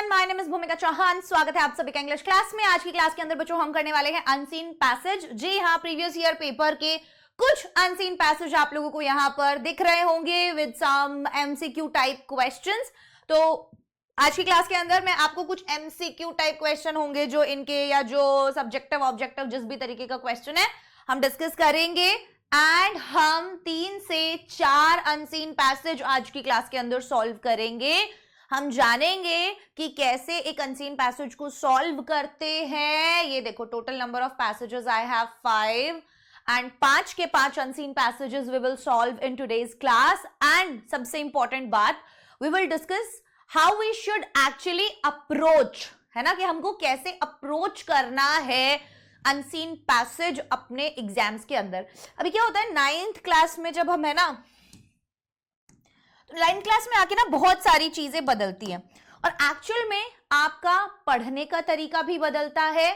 Everyone, my name is भूमिका चौहान। स्वागत है आप सभी का इंग्लिश क्लास में। आज की क्लास के अंदर बच्चों हम करने वाले हैं अनसीन पैसेज। जी हाँ, प्रीवियस ईयर पेपर के कुछ अनसीन पैसेज आप लोगों को यहाँ पर दिख रहे होंगे with some MCQ type questions. तो आज की क्लास के अंदर मैं आपको कुछ एमसीक्यू टाइप क्वेश्चन होंगे जो इनके या जो सब्जेक्टिव ऑब्जेक्टिव जिस भी तरीके का क्वेश्चन है हम डिस्कस करेंगे। एंड हम 3 से 4 अनसीन पैसेज आज की क्लास के अंदर सॉल्व करेंगे। हम जानेंगे कि कैसे एक अनसीन पैसेज को सॉल्व करते हैं। ये देखो, total number of passages I have 5 and 5 के 5 unseen passages we will solve in today's class. And सबसे इंपॉर्टेंट बात, we will discuss how we should actually approach, है ना, कि हमको कैसे अप्रोच करना है अनसीन पैसेज अपने एग्जाम्स के अंदर। अभी क्या होता है 9th क्लास में जब हम, है ना, तो 9th क्लास में आके ना बहुत सारी चीजें बदलती हैं और एक्चुअल में आपका पढ़ने का तरीका भी बदलता है।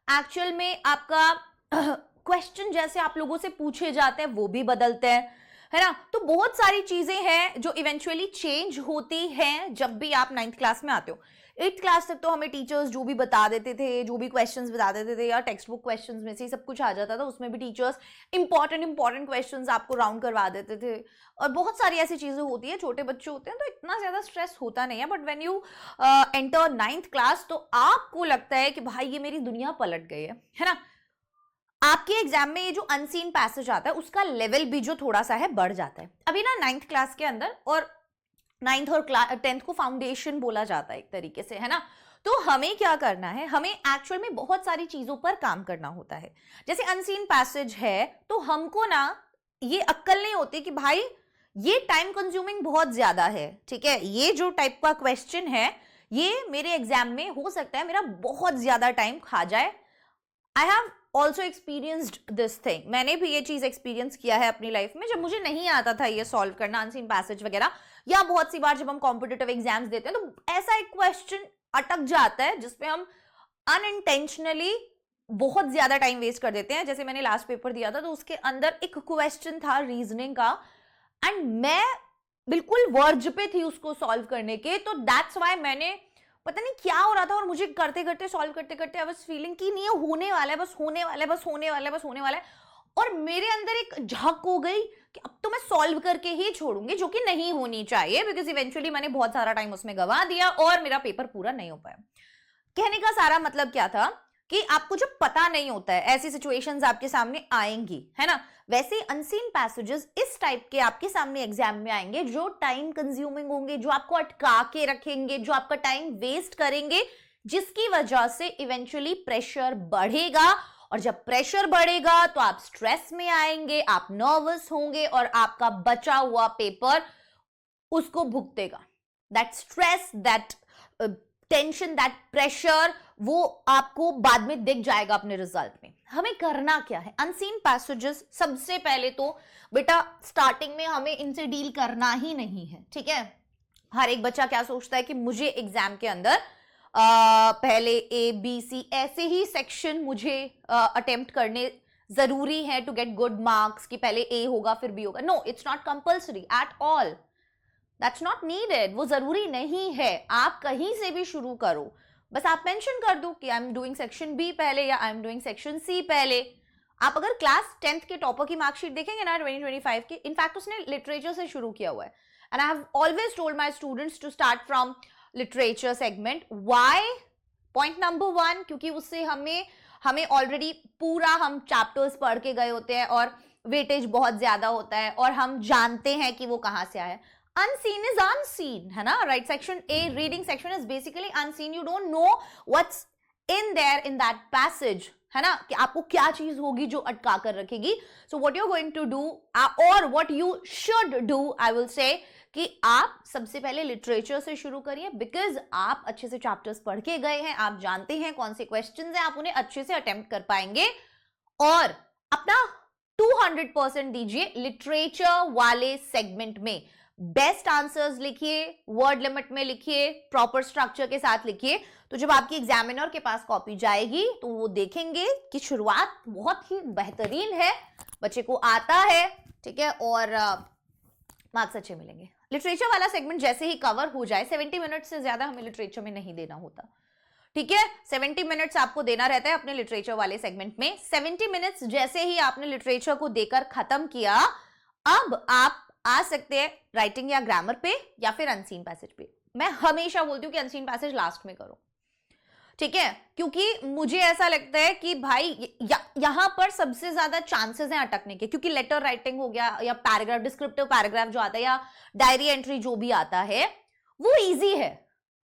एक्चुअल में आपका क्वेश्चन जैसे आप लोगों से पूछे जाते हैं वो भी बदलते हैं, है ना। तो बहुत सारी चीजें हैं जो इवेंचुअली चेंज होती हैं जब भी आप 9th क्लास में आते हो। 8th क्लास तक तो हमें टीचर्स जो भी बता देते थे, जो भी क्वेश्चंस बता देते थे, या टेक्स्ट बुक क्वेश्चंस में से सब कुछ आ जाता था। उसमें भी टीचर्स इंपॉर्टेंट क्वेश्चंस आपको राउंड करवा देते थे और बहुत सारी ऐसी चीजें होती है। छोटे बच्चे होते हैं तो इतना ज्यादा स्ट्रेस होता नहीं है, but when you enter 9th class तो आपको लगता है कि भाई ये मेरी दुनिया पलट गई है ना। आपके एग्जाम में ये जो अनसीन पैसेज आता है उसका लेवल भी जो थोड़ा सा है बढ़ जाता है। अभी ना 9th क्लास के अंदर, और 9th और 10th को फाउंडेशन बोला जाता है एक तरीके से, है ना। तो हमें क्या करना है, हमें एक्चुअल में बहुत सारी चीजों पर काम करना होता है। जैसे अनसीन पैसेज है तो हमको ना ये अक्कल नहीं होती कि भाई ये टाइम कंज्यूमिंग बहुत ज्यादा है, ठीक है, ये जो टाइप का क्वेश्चन है ये मेरे एग्जाम में हो सकता है मेरा बहुत ज्यादा टाइम खा जाए। I have also experienced this thing. मैंने भी ये चीज एक्सपीरियंस किया है अपनी लाइफ में, जब मुझे नहीं आता था ये सॉल्व करना अनसीन पैसेज वगैरह, या बहुत सी बार जब हम कॉम्पिटिटिव एग्जाम्स देते हैं तो ऐसा एक क्वेश्चन अटक जाता है जिसपे हम अनइंटेंशनली बहुत ज्यादा टाइम वेस्ट कर देते हैं। जैसे मैंने लास्ट पेपर दिया था तो उसके अंदर एक क्वेश्चन था रीजनिंग का एंड मैं बिल्कुल वर्ज पे थी उसको सॉल्व करने के। तो दैट्स वाई मैंने, पता नहीं क्या हो रहा था और मुझे करते करते सॉल्व करते करते आई वाज फीलिंग कि नहीं, होने वाला है, बस होने वाला है, बस होने वाला है, बस होने वाला है। और मेरे अंदर एक झक हो गई कि अब तो मैं सॉल्व करके ही छोड़ूंगी, जो कि नहीं होनी चाहिए, बिकॉज इवेंचुअली मैंने बहुत सारा टाइम उसमें गवा दिया और मेरा पेपर पूरा नहीं हो पाया। कहने का सारा मतलब क्या था कि आपको जब पता नहीं होता है ऐसी सिचुएशंस आपके सामने आएंगी, है ना। वैसे अनसीन पैसेजेस इस टाइप के आपके सामने एग्जाम में आएंगे जो टाइम कंज्यूमिंग होंगे, जो आपको अटका के रखेंगे, जो आपका टाइम वेस्ट करेंगे, जिसकी वजह से इवेंचुअली प्रेशर बढ़ेगा। और जब प्रेशर बढ़ेगा तो आप स्ट्रेस में आएंगे, आप नर्वस होंगे और आपका बचा हुआ पेपर उसको भुगतेगा। That stress, that tension, that pressure, वो आपको बाद में दिख जाएगा अपने रिजल्ट में। हमें करना क्या है, अनसीन पैसेजेस सबसे पहले तो बेटा स्टार्टिंग में हमें इनसे डील करना ही नहीं है, ठीक है। हर एक बच्चा क्या सोचता है कि मुझे एग्जाम के अंदर पहले A, B, C ऐसे ही सेक्शन मुझे अटेम्प्ट करने जरूरी है टू गेट गुड मार्क्स, कि पहले A होगा फिर B होगा। No, it's not compulsory at all, that's not needed. वो जरूरी नहीं है, आप कहीं से भी शुरू करो, बस आप मेंशन कर दो कि I am doing section B पहले या I am doing section C पहले। आप अगर क्लास 10th के टॉपर की मार्कशीट देखेंगे ना 2025 की, इनफैक्ट उसने लिटरेचर से शुरू किया हुआ है। And I have always told my students to start from literature segment. Why? Point number 1, क्योंकि उससे हमें ऑलरेडी पूरा हम चैप्टर्स पढ़ के गए होते हैं और वेटेज बहुत ज्यादा होता है और हम जानते हैं कि वो कहां से आया है। Unseen is unseen, है ना। Right section A, reading section is basically unseen. You don't know what's in there in that passage, है ना, कि आपको क्या चीज होगी जो अटका कर रखेगी। So what you're going to do or what you should do, I will say, कि आप सबसे पहले लिटरेचर से शुरू करिए, बिकॉज आप अच्छे से चैप्टर्स पढ़ के गए हैं, आप जानते हैं कौन से क्वेश्चंस हैं, आप उन्हें अच्छे से अटेम्प्ट कर पाएंगे। और अपना 200% दीजिए लिटरेचर वाले सेगमेंट में। बेस्ट आंसर्स लिखिए, वर्ड लिमिट में लिखिए, प्रॉपर स्ट्रक्चर के साथ लिखिए। तो जब आपकी एग्जामिनर के पास कॉपी जाएगी तो वो देखेंगे कि शुरुआत बहुत ही बेहतरीन है, बच्चे को आता है, ठीक है, और मार्क्स अच्छे मिलेंगे। लिटरेचर वाला सेगमेंट जैसे ही कवर हो जाए, 70 मिनट से ज्यादा हमें लिटरेचर में नहीं देना होता, ठीक है। 70 मिनट्स आपको देना रहता है अपने लिटरेचर वाले सेगमेंट में। 70 मिनट्स जैसे ही आपने लिटरेचर को देकर खत्म किया, अब आप आ सकते हैं राइटिंग या ग्रामर पे या फिर अनसीन पैसेज पे। मैं हमेशा बोलती हूँ कि अनसीन पैसेज लास्ट में करो, ठीक है, क्योंकि मुझे ऐसा लगता है कि भाई यहां पर सबसे ज्यादा चांसेस हैं अटकने के, क्योंकि लेटर राइटिंग हो गया या पैराग्राफ, डिस्क्रिप्टिव पैराग्राफ जो आता है या डायरी एंट्री जो भी आता है, वो इजी है,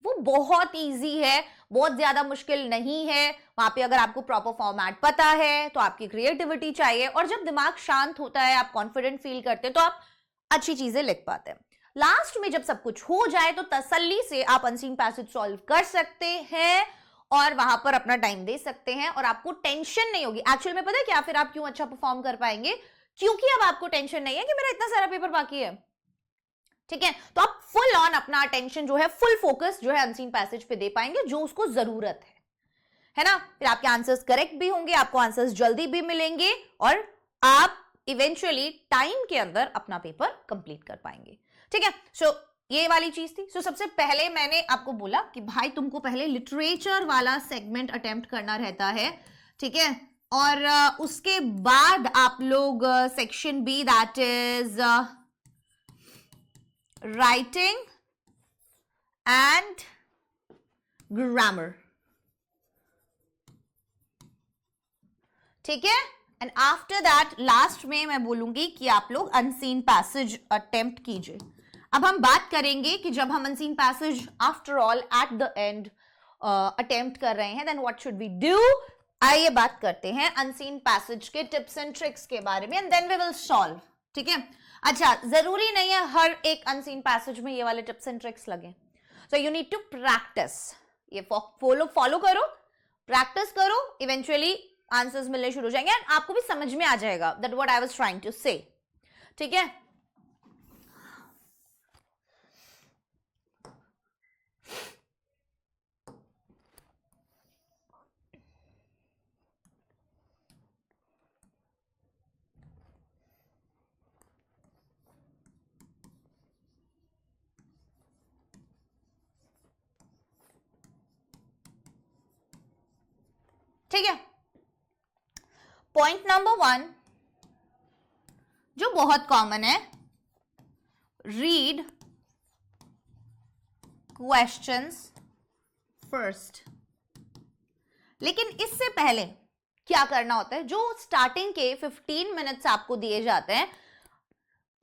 वो बहुत इजी है, बहुत ज्यादा मुश्किल नहीं है। वहां पे अगर आपको प्रॉपर फॉर्मेट पता है तो आपकी क्रिएटिविटी चाहिए, और जब दिमाग शांत होता है, आप कॉन्फिडेंट फील करते हैं, तो आप अच्छी चीजें लिख पाते हैं। लास्ट में जब सब कुछ हो जाए तो तसल्ली से आप अनसीन पैसेज सॉल्व कर सकते हैं और वहां पर अपना टाइम दे सकते हैं, और आपको टेंशन नहीं होगी। एक्चुअल में पता है क्या, फिर आप क्यों अच्छा परफॉर्म कर पाएंगे, क्योंकि अब आपको टेंशन नहीं है कि मेरा इतना सारा पेपर बाकी है, ठीक है। तो आप फुल ऑन अपना अटेंशन जो है, फुल फोकस जो है अनसीन पैसेज पे दे पाएंगे, जो उसको जरूरत है ना। फिर आपके आंसर्स करेक्ट भी होंगे, आपको आंसर्स जल्दी भी मिलेंगे, और आप इवेंचुअली टाइम के अंदर अपना पेपर कंप्लीट कर पाएंगे, ठीक है। सो ये वाली चीज थी। सो सबसे पहले मैंने आपको बोला कि भाई तुमको पहले लिटरेचर वाला सेगमेंट अटेम्प्ट करना रहता है, ठीक है, और उसके बाद आप लोग section B, that is writing and grammar, ठीक है। एंड आफ्टर दैट लास्ट में मैं बोलूंगी कि आप लोग अनसीन पैसेज अटेम्प्ट कीजिए। अब हम बात करेंगे कि जब हम unseen passage after all at the end attempt कर रहे हैं, then what should we do. आइए बात करते हैं अनसीन पैसेज के टिप्स एंड ट्रिक्स के बारे में, and then we will solve, ठीक है। अच्छा, जरूरी नहीं है हर एक अनसीन पैसेज में ये वाले टिप्स एंड ट्रिक्स लगे, so you need to practice. ये फॉलो करो, प्रैक्टिस करो, इवेंचुअली आंसर्स मिलने शुरू हो जाएंगे, एंड आपको भी समझ में आ जाएगा that what I was trying to say, ठीक है। ठीक है, पॉइंट नंबर 1 जो बहुत कॉमन है, रीड क्वेश्चंस फर्स्ट। लेकिन इससे पहले क्या करना होता है, जो स्टार्टिंग के 15 मिनट्स आपको दिए जाते हैं,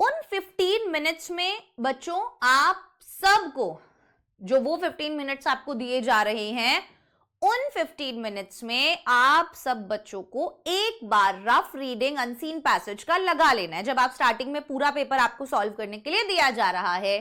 उन 15 मिनट्स में बच्चों आप सबको, जो वो 15 मिनट्स आपको दिए जा रहे हैं, उन 15 मिनट्स में आप सब बच्चों को एक बार रफ रीडिंग अनसीन पैसेज का लगा लेना है। जब आप स्टार्टिंग में पूरा पेपर आपको सॉल्व करने के लिए दिया जा रहा है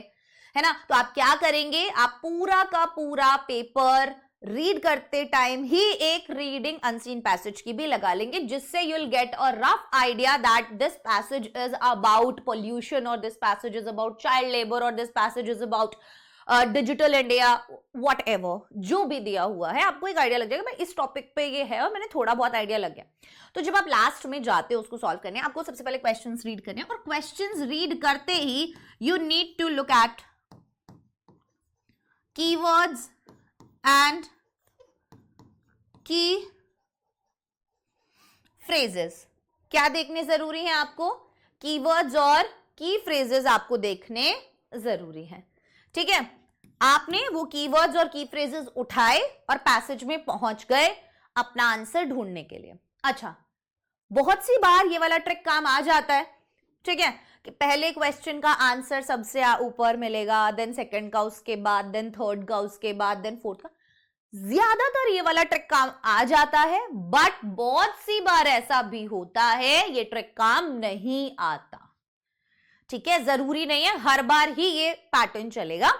ना, तो आप क्या करेंगे, आप पूरा का पूरा पेपर रीड करते टाइम ही एक रीडिंग अनसीन पैसेज की भी लगा लेंगे, जिससे you will get a rough idea that this passage is about pollution, और this passage is about child labour, और this passage is about digital India, whatever, जो भी दिया हुआ है आपको एक आइडिया लग जाएगा भाई इस टॉपिक पे ये है, और मैंने थोड़ा बहुत आइडिया लग गया। तो जब आप लास्ट में जाते हो उसको सॉल्व करने, आपको सबसे पहले क्वेश्चंस रीड करने हैं, और क्वेश्चंस रीड करते ही you need to look at keywords and key phrases. क्या देखने जरूरी है आपको, कीवर्ड्स और की फ्रेजेस आपको देखने जरूरी है, ठीक है। आपने वो कीवर्ड्स और की फ्रेजेस उठाए और पैसेज में पहुंच गए अपना आंसर ढूंढने के लिए। अच्छा, बहुत सी बार ये वाला ट्रिक काम आ जाता है, ठीक है, कि पहले क्वेश्चन का आंसर सबसे ऊपर मिलेगा, देन सेकंड का उसके बाद, देन थर्ड का उसके बाद, देन फोर्थ का। ज्यादातर ये वाला ट्रिक काम आ जाता है, बट बहुत सी बार ऐसा भी होता है ये ट्रिक काम नहीं आता, ठीक है। जरूरी नहीं है हर बार ही ये पैटर्न चलेगा,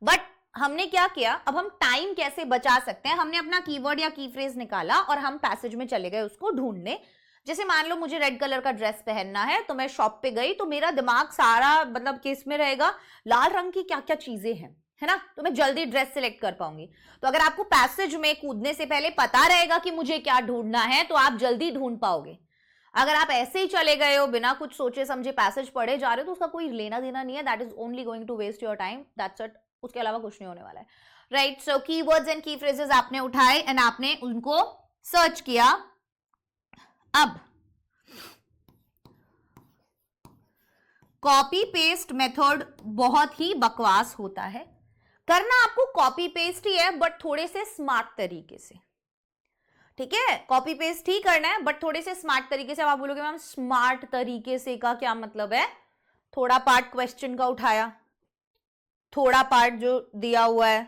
बट हमने क्या किया, अब हम टाइम कैसे बचा सकते हैं, हमने अपना कीवर्ड या की फ्रेज निकाला और हम पैसेज में चले गए उसको ढूंढने। जैसे मान लो मुझे रेड कलर का ड्रेस पहनना है, तो मैं शॉप पे गई, तो मेरा दिमाग सारा मतलब किस में रहेगा, लाल रंग की क्या क्या चीजें हैं, है ना, तो मैं जल्दी ड्रेस सिलेक्ट कर पाऊंगी। तो अगर आपको पैसेज में कूदने से पहले पता रहेगा कि मुझे क्या ढूंढना है, तो आप जल्दी ढूंढ पाओगे। अगर आप ऐसे ही चले गए हो बिना कुछ सोचे समझे पैसेज पढ़े जा रहे हो तो उसका कोई लेना देना नहीं है, that is only going to waste your time, that's it, उसके अलावा कुछ नहीं होने वाला है, right. So keywords and key phrases आपने उठाए एंड आपने उनको सर्च किया। अब कॉपी पेस्ट मेथड बहुत ही बकवास होता है, करना आपको कॉपी पेस्ट ही है बट थोड़े से स्मार्ट तरीके से, ठीक है, कॉपी पेस्ट ही करना है बट थोड़े से स्मार्ट तरीके से। अब आप बोलोगे मैम स्मार्ट तरीके से का क्या मतलब है? थोड़ा पार्ट क्वेश्चन का उठाया, थोड़ा पार्ट जो दिया हुआ है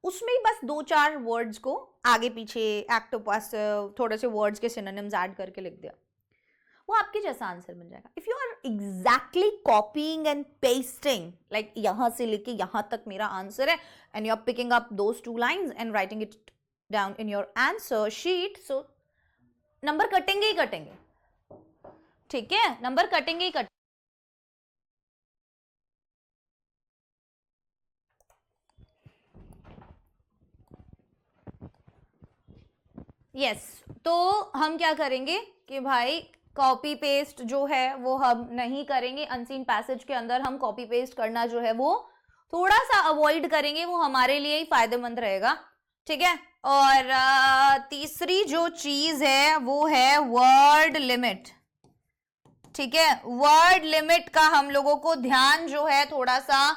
उसमें ही बस 2-4 वर्ड्स को आगे पीछे एक्टिव पासिव थोड़े से वर्ड्स के सिनोनिम्स ऐड करके लिख दिया, वो आपके जैसा आंसर बन जाएगा। If you are exactly copying and pasting, like यहां से लेके यहां तक मेरा आंसर है and you are picking up those 2 lines and writing it down in your answer sheet, so number कटेंगे ही कटेंगे, ठीक है, नंबर कटेंगे ही कटेंगे। यस, तो हम क्या करेंगे कि भाई कॉपी पेस्ट जो है वो हम नहीं करेंगे, अनसीन पैसेज के अंदर हम कॉपी पेस्ट करना जो है वो थोड़ा सा अवॉइड करेंगे, वो हमारे लिए ही फायदेमंद रहेगा, ठीक है। और तीसरी जो चीज है वो है वर्ड लिमिट, ठीक है, वर्ड लिमिट का हम लोगों को ध्यान जो है थोड़ा सा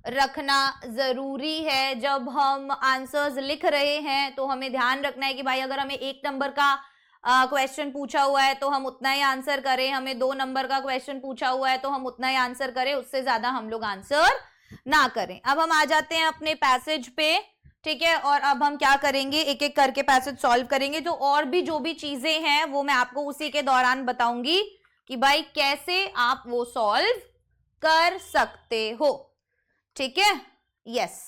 रखना जरूरी है। जब हम आंसर्स लिख रहे हैं तो हमें ध्यान रखना है कि भाई अगर हमें 1 नंबर का क्वेश्चन पूछा हुआ है तो हम उतना ही आंसर करें, हमें 2 नंबर का क्वेश्चन पूछा हुआ है तो हम उतना ही आंसर करें, उससे ज्यादा हम लोग आंसर ना करें। अब हम आ जाते हैं अपने पैसेज पे, ठीक है, और अब हम क्या करेंगे, एक एक करके पैसेज सॉल्व करेंगे। तो और भी जो भी चीजें हैं वो मैं आपको उसी के दौरान बताऊंगी कि भाई कैसे आप वो सॉल्व कर सकते हो, ठीक है। यस,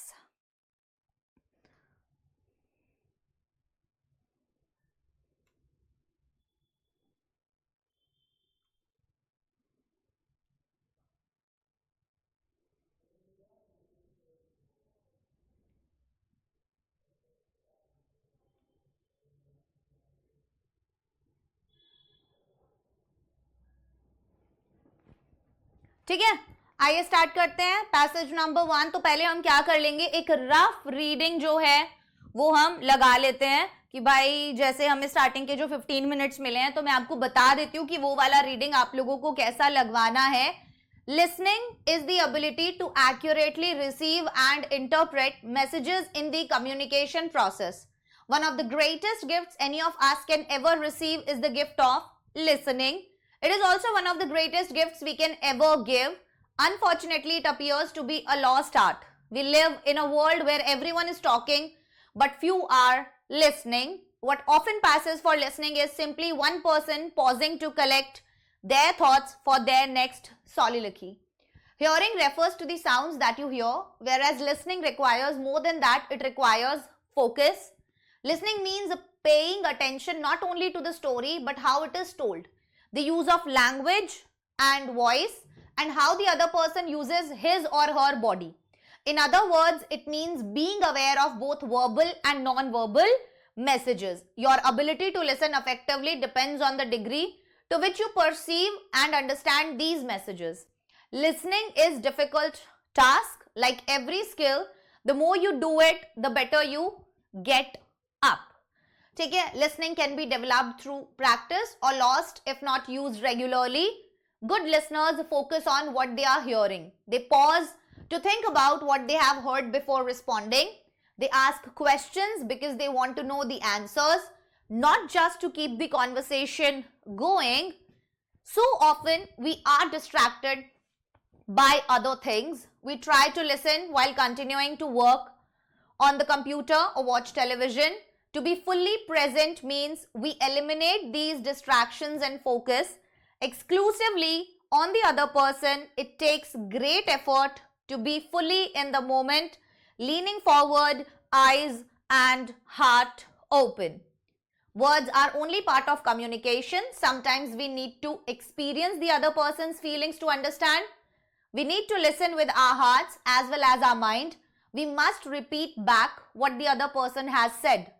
ठीक है, आइए स्टार्ट करते हैं पैसेज नंबर 1। तो पहले हम क्या कर लेंगे, एक रफ रीडिंग जो है वो हम लगा लेते हैं कि भाई जैसे हमें स्टार्टिंग के जो 15 मिनट्स मिले हैं तो मैं आपको बता देती हूँ कि वो वाला रीडिंग आप लोगों को कैसा लगवाना है। Listening is the ability to accurately receive and interpret messages in the communication process. One of the greatest gifts any of us can ever receive is the gift of listening. It is also one of the greatest gifts we can ever give. Unfortunately, it appears to be a lost art. We live in a world where everyone is talking, but few are listening. What often passes for listening is simply one person pausing to collect their thoughts for their next soliloquy. Hearing refers to the sounds that you hear, whereas listening requires more than that. It requires focus. Listening means paying attention not only to the story but how it is told, the use of language and voice, and how the other person uses his or her body. In other words, it means being aware of both verbal and non-verbal messages. Your ability to listen effectively depends on the degree to which you perceive and understand these messages. Listening is a difficult task. Like every skill, the more you do it, the better you get up. ठीक है, listening can be developed through practice or lost if not used regularly. Good listeners focus on what they are hearing. They pause to think about what they have heard before responding. They ask questions because they want to know the answers, not just to keep the conversation going. So often we are distracted by other things. We try to listen while continuing to work on the computer or watch television. To be fully present means we eliminate these distractions and focus exclusively on the other person. It takes great effort to be fully in the moment, leaning forward, eyes and heart open. Words are only part of communication. Sometimes we need to experience the other person's feelings to understand. We need to listen with our hearts as well as our mind. We must repeat back what the other person has said.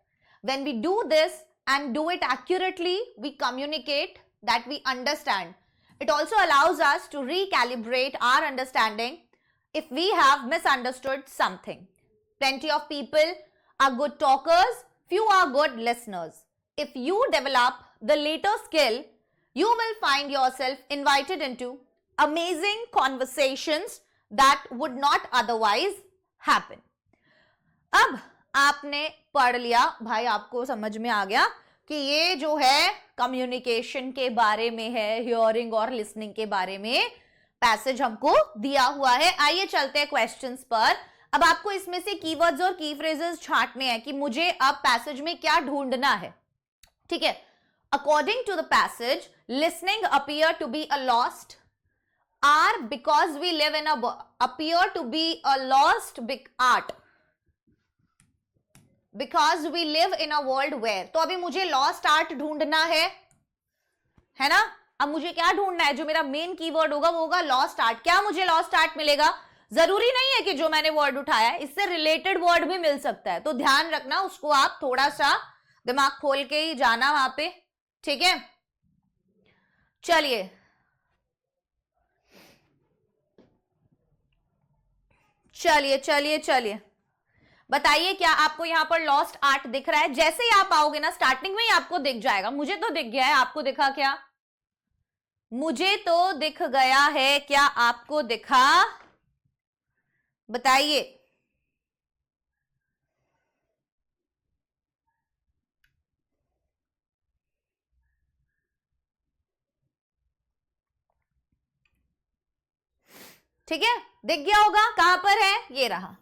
When we do this and do it accurately, we communicate that we understand. It also allows us to recalibrate our understanding if we have misunderstood something. Plenty of people are good talkers, few are good listeners. If you develop the latter skill, you will find yourself invited into amazing conversations that would not otherwise happen. अब आपने पढ़ लिया भाई, आपको समझ में आ गया कि ये जो है कम्युनिकेशन के बारे में है, हियरिंग और लिसनिंग के बारे में पैसेज हमको दिया हुआ है. आइए चलते हैं क्वेश्चंस पर. अब आपको इसमें से कीवर्ड्स और की फ्रेजेस छांटने हैं कि मुझे अब पैसेज में क्या ढूंढना है. ठीक है. According to the passage, listening appear to be a lost art because we live in appear to be a lost big art because we live in a world where. तो अभी मुझे लॉस्ट आर्ट ढूंढना है ना. अब मुझे क्या ढूंढना है, जो मेरा मेन कीवर्ड होगा वो होगा लॉस्ट आर्ट. क्या मुझे लॉस्ट आर्ट मिलेगा? जरूरी नहीं है कि जो मैंने वर्ड उठाया है इससे रिलेटेड वर्ड भी मिल सकता है. तो ध्यान रखना, उसको आप थोड़ा सा दिमाग खोल के ही जाना वहां पे. ठीक है, चलिए चलिए चलिए चलिए बताइए, क्या आपको यहां पर लॉस्ट आर्ट दिख रहा है? जैसे ही आप आओगे ना, स्टार्टिंग में ही आपको दिख जाएगा. मुझे तो दिख गया है, आपको दिखा क्या? मुझे तो दिख गया है, क्या आपको दिखा? बताइए. ठीक है, दिख गया होगा. कहां पर है? ये रहा.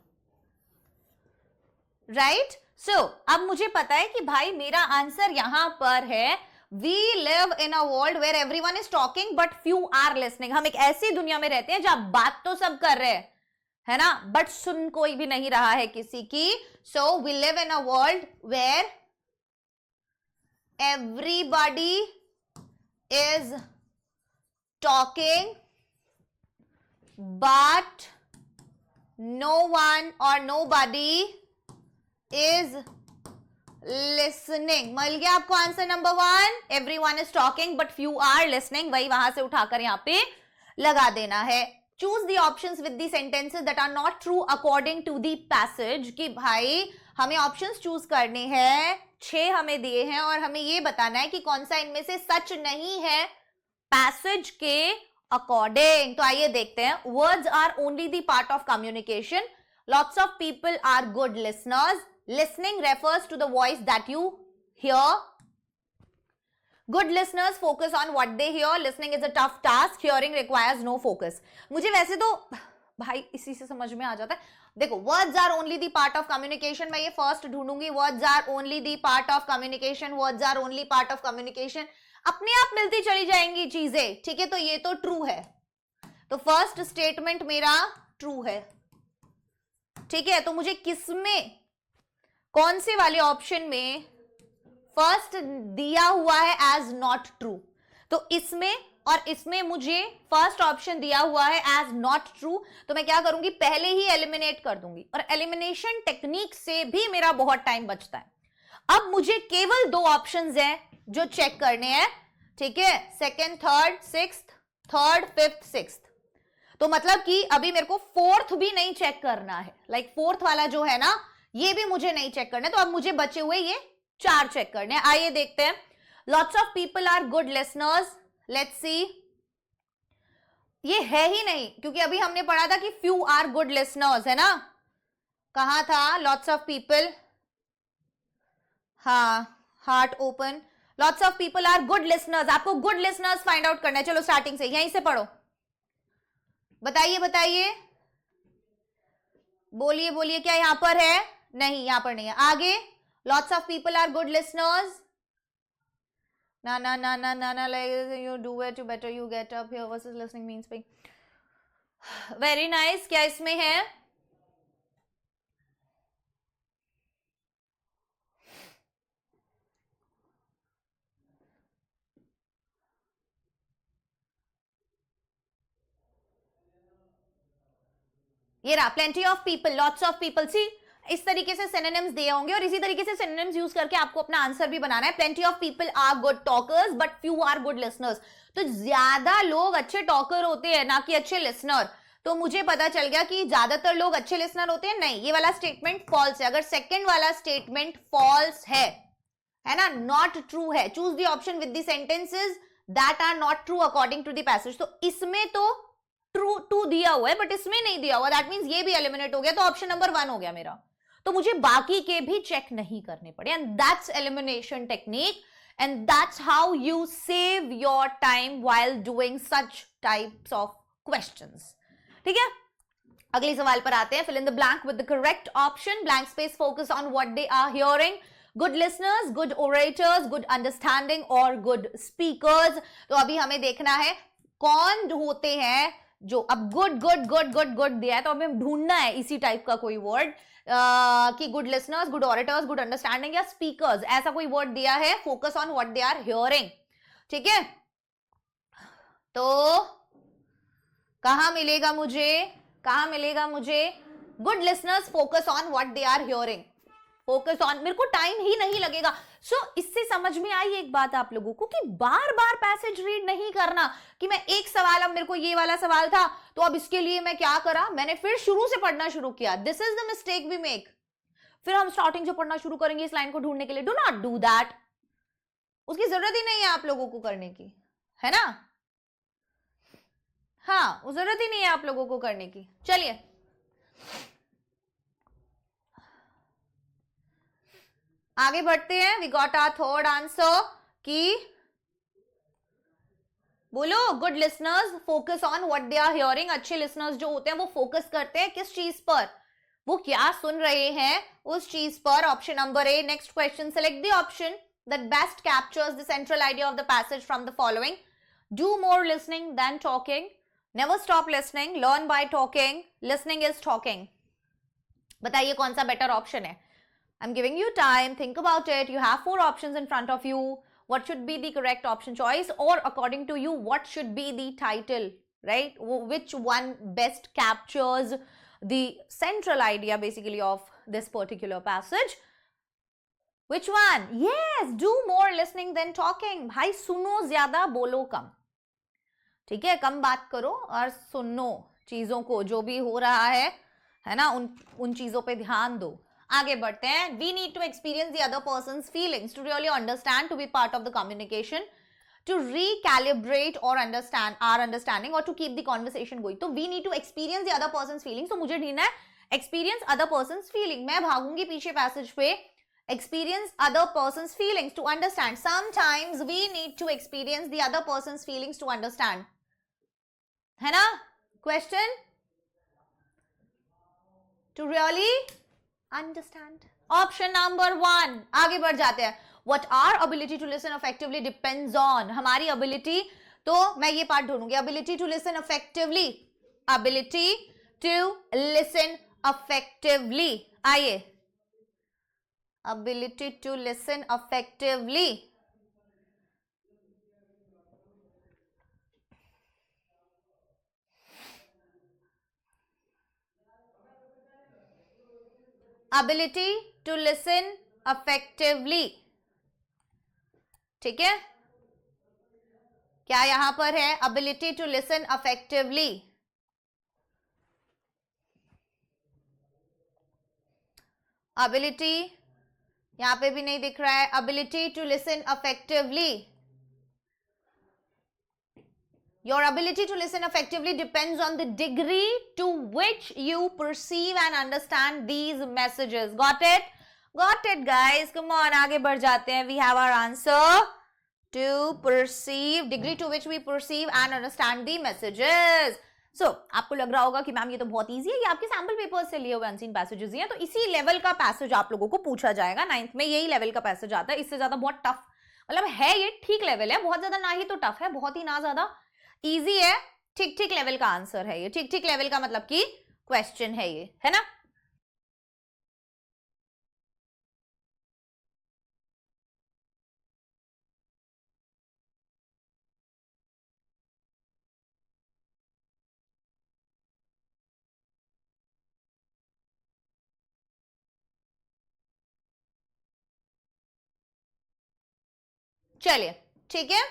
राइट. सो अब मुझे पता है कि भाई मेरा आंसर यहां पर है. We live in a world where everyone is talking but few are listening. हम एक ऐसी दुनिया में रहते हैं जहां बात तो सब कर रहे हैं, है ना, बट सुन कोई भी नहीं रहा है किसी की. So we live in a world where everybody is talking but no one और nobody is listening. मिल गया आपको answer number 1. Everyone is talking but few are listening. वही वहां से उठाकर यहां पे लगा देना है. Choose the options with the sentences that are not true according to the passage. कि भाई हमें ऑप्शंस चूज करने हैं, 6 हमें दिए हैं और हमें ये बताना है कि कौन सा इनमें से सच नहीं है पैसेज के अकॉर्डिंग. तो आइए देखते हैं. Words are only the part of communication. Lots of people are good listeners. Listening refers to the voice that you hear. Good listeners focus on what they hear. Listening is a tough task. Hearing requires no focus. मुझे वैसे तो भाई इसी से समझ में आ जाता है. देखो, words are only the part of communication. मैं ये first ढूंढूंगी. Words are only the part of communication. Words are only part of communication. अपने आप मिलती चली जाएंगी चीजें. ठीक है, तो ये तो true है. तो first statement मेरा true है. ठीक है, तो मुझे किसमें, कौन से वाले ऑप्शन में फर्स्ट दिया हुआ है एज नॉट ट्रू? तो इसमें और इसमें मुझे फर्स्ट ऑप्शन दिया हुआ है एज नॉट ट्रू. तो मैं क्या करूंगी, पहले ही एलिमिनेट कर दूंगी. और एलिमिनेशन टेक्निक से भी मेरा बहुत टाइम बचता है. अब मुझे केवल 2 ऑप्शंस हैं जो चेक करने हैं. ठीक है, second, third, sixth, third, fifth, sixth. तो मतलब कि अभी मेरे को फोर्थ भी नहीं चेक करना है. लाइक फोर्थ वाला जो है ना, ये भी मुझे नहीं चेक करना है. तो अब मुझे बचे हुए ये 4 चेक करने हैं. आइए देखते हैं. Lots of people are good listeners. Let's see. ये है ही नहीं, क्योंकि अभी हमने पढ़ा था कि फ्यू आर गुड लिसनर्स, है ना. कहां था लॉट्स ऑफ पीपल? हाँ, heart open. Lots of people are good listeners. आपको गुड लिसनर्स फाइंड आउट करना है. चलो स्टार्टिंग से, यहीं से पढ़ो. बताइए बताइए, बोलिए बोलिए, क्या यहां पर है? नहीं, यहां पर नहीं है. आगे, lots of people are good listeners. ना ना ना ना ना ना, like you do it, you better you get up here versus listening means speak. Very nice. क्या इसमें है? ये रहा, plenty of people, lots of people. See, इस तरीके से सिनोनिम्स दिए होंगे और इसी तरीके से सिनोनिम्स यूज करके आपको अपना आंसर भी बनाना है. Plenty of people are good talkers but few are good listeners. तो ज्यादा लोग अच्छे टॉकर होते हैं ना कि अच्छे लिसनर. तो मुझे पता चल गया कि ज्यादातर लोग अच्छे लिसनर होते हैं. नहीं, ये वाला स्टेटमेंट फॉल्स है. अगर सेकंड वाला स्टेटमेंट फॉल्स है ना, नॉट ट्रू है, choose the option with the sentences that are not true according to the passage. तो इसमें तो ट्रू टू दिया हुआ है बट इसमें नहीं दिया हुआ. दैट मींस ये भी एलिमिनेट हो गया. तो ऑप्शन नंबर 1 हो गया मेरा. तो मुझे बाकी के भी चेक नहीं करने पड़े. And that's elimination technique and that's how you save your time while doing such types of questions. ठीक है, अगले सवाल पर आते हैं. Fill in the blank with the correct option. Blank space focus on what they are hearing. Good listeners, good orators, good understanding और good speakers. तो अभी हमें देखना है कौन होते हैं जो, अब good good good good good दिया है तो हमें ढूंढना है इसी टाइप का कोई वर्ड कि good listeners, good orators, good understanding या स्पीकर्स, ऐसा कोई वर्ड दिया है. Focus on what they are hearing. ठीक है, तो कहां मिलेगा मुझे good listeners focus on what they are hearing. Focus on, मेरे को टाइम ही नहीं लगेगा. सो इससे समझ में आई एक बात आप लोगों को कि बार बार पैसेज रीड नहीं करना कि मैं एक सवाल, अब मेरे को ये वाला सवाल था तो अब इसके लिए मैं क्या करा, मैंने फिर शुरू से पढ़ना शुरू किया. This is the mistake we make. फिर हम स्टार्टिंग से पढ़ना शुरू करेंगे इस लाइन को ढूंढने के लिए. Do not do that. उसकी जरूरत ही नहीं है आप लोगों को करने की, है ना. हाँ, जरूरत ही नहीं है आप लोगों को करने की. चलिए आगे बढ़ते हैं. We got our third answer कि बोलो good listeners focus on what they are hearing. अच्छे लिसनर्स जो होते हैं वो फोकस करते हैं किस चीज पर, वो क्या सुन रहे हैं उस चीज पर. Option number A. Next question, select the option that best captures the central idea of the passage from the following. Do more listening than talking, never stop listening, learn by talking, listening is talking. बताइए कौन सा better option है. I'm giving you time, think about it. You have 4 options in front of you. What should be the correct option choice, or according to you what should be the title, right? Which one best captures the central idea basically of this particular passage? Which one? Yes, do more listening than talking. भाई सुनो ज्यादा, बोलो कम. ठीक है, कम बात करो और सुनो चीजों को, जो भी हो रहा है ना, उन चीजों पे ध्यान दो. आगे बढ़ते हैं. We need to experience the other person's feelings to really understand, to be part of the communication, to recalibrate और understand our understanding और to keep the conversation going. तो we need to experience the other person's feelings. तो मुझे ढूंढना है experience other person's feeling. मैं भागूंगी पीछे passage पे. experience other person's feelings to understand. Sometimes we need to experience the other person's feelings to understand. है ना question? To really understand. Option number 1. आगे बढ़ जाते हैं. What our ability to listen effectively depends on. हमारी ability, तो मैं ये part ढूंढूंगी. ability to listen effectively. ability to listen effectively. आइए, ability to listen effectively. ability to listen effectively. ठीक है, क्या यहां पर है ability to listen effectively? ability यहां पे भी नहीं दिख रहा है. ability to listen effectively. Your ability to listen effectively depends on the degree to which you perceive and understand these messages. Got it? Got it, guys. Come on, आगे बढ़ जाते हैं. We have our answer. To perceive, degree to which we perceive and understand the messages. So, आपको लग रहा होगा कि ma'am ये तो बहुत इजी है, ये आपके सैम्पल पेपर्स से लिए हुए अनसीन पैसेजेस ही हैं. तो इसी लेवल का पैसेज आप लोगों को पूछा जाएगा. 9th में यही लेवल का पैसेज आता है. इससे ज्यादा बहुत टफ, मतलब है ये ठीक लेवल है, बहुत ज्यादा ना ही तो टफ है, बहुत ही ना ज्यादा इजी है. ठीक ठीक लेवल का आंसर है ये. ठीक ठीक लेवल का मतलब कि क्वेश्चन है ये, है ना. चलिए, ठीक है.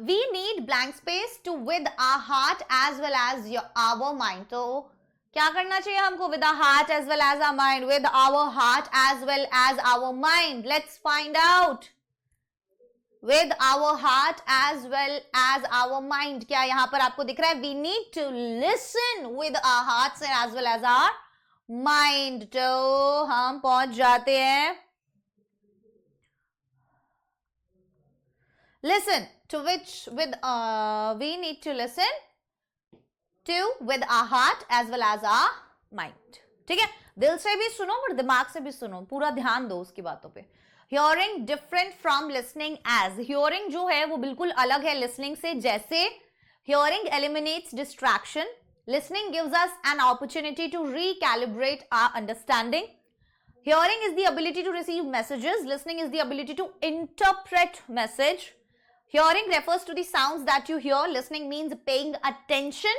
We need blank space to with our heart as well as our mind. तो क्या करना चाहिए हमको? With our heart as well as our mind. With our heart as well as our mind. Let's find out. With our heart as well as our mind. क्या यहाँ पर आपको दिख रहा है? We need to listen with our hearts as well as our mind. तो हम पहुंच जाते हैं. Listen to which with we need to listen to with our heart as well as our mind. ठीक है, दिल से भी सुनो और दिमाग से भी सुनो, पूरा ध्यान दो उसकी बातों पे. Hearing different from listening as. Hearing जो है वो बिल्कुल अलग है listening से. जैसे hearing eliminates distraction. Listening gives us an opportunity to recalibrate our understanding. Hearing is the ability to receive messages. Listening is the ability to interpret message. Hearing refers to the sounds that you hear. Listening means paying attention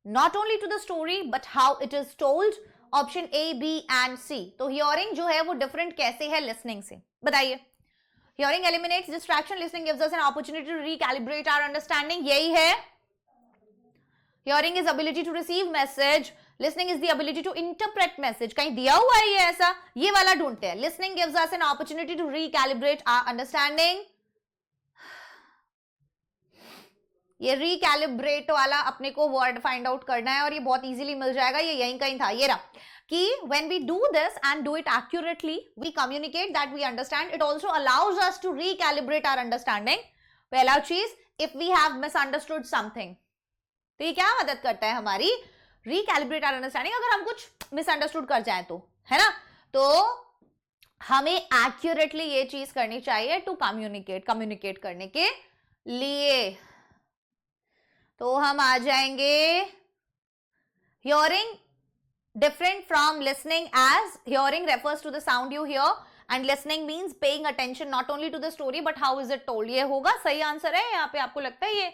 not only to the story but how it is told. Option A, B and C. तो hearing जो है वो different कैसे है listening से? बताइए. Hearing eliminates distraction. Listening gives us an opportunity to recalibrate our understanding. यही है. Hearing is ability to receive message. Listening is the ability to interpret message. कहीं दिया हुआ है ये ऐसा? ये वाला ढूंढते हैं. Listening gives us an opportunity to recalibrate our understanding. ये रिकैलिब्रेट वाला अपने को वर्ड फाइंड आउट करना है और ये बहुत इजीली मिल जाएगा. ये यहीं कहीं था. ये रहा कि when we do this and do it accurately, we communicate that we understand. It also allows us to recalibrate our understanding. पहला चीज, if we have misunderstood something, तो ये क्या मदद करता है हमारी? recalibrate our understanding. अगर हम कुछ misunderstood कर जाए तो, है ना, तो हमें accurately ये चीज करनी चाहिए to communicate करने के लिए. तो हम आ जाएंगे hearing different from listening as. Hearing refers to the sound you hear and listening means paying attention not only to the story but how is it told. ये होगा सही आंसर है. यहाँ पे आपको लगता है ये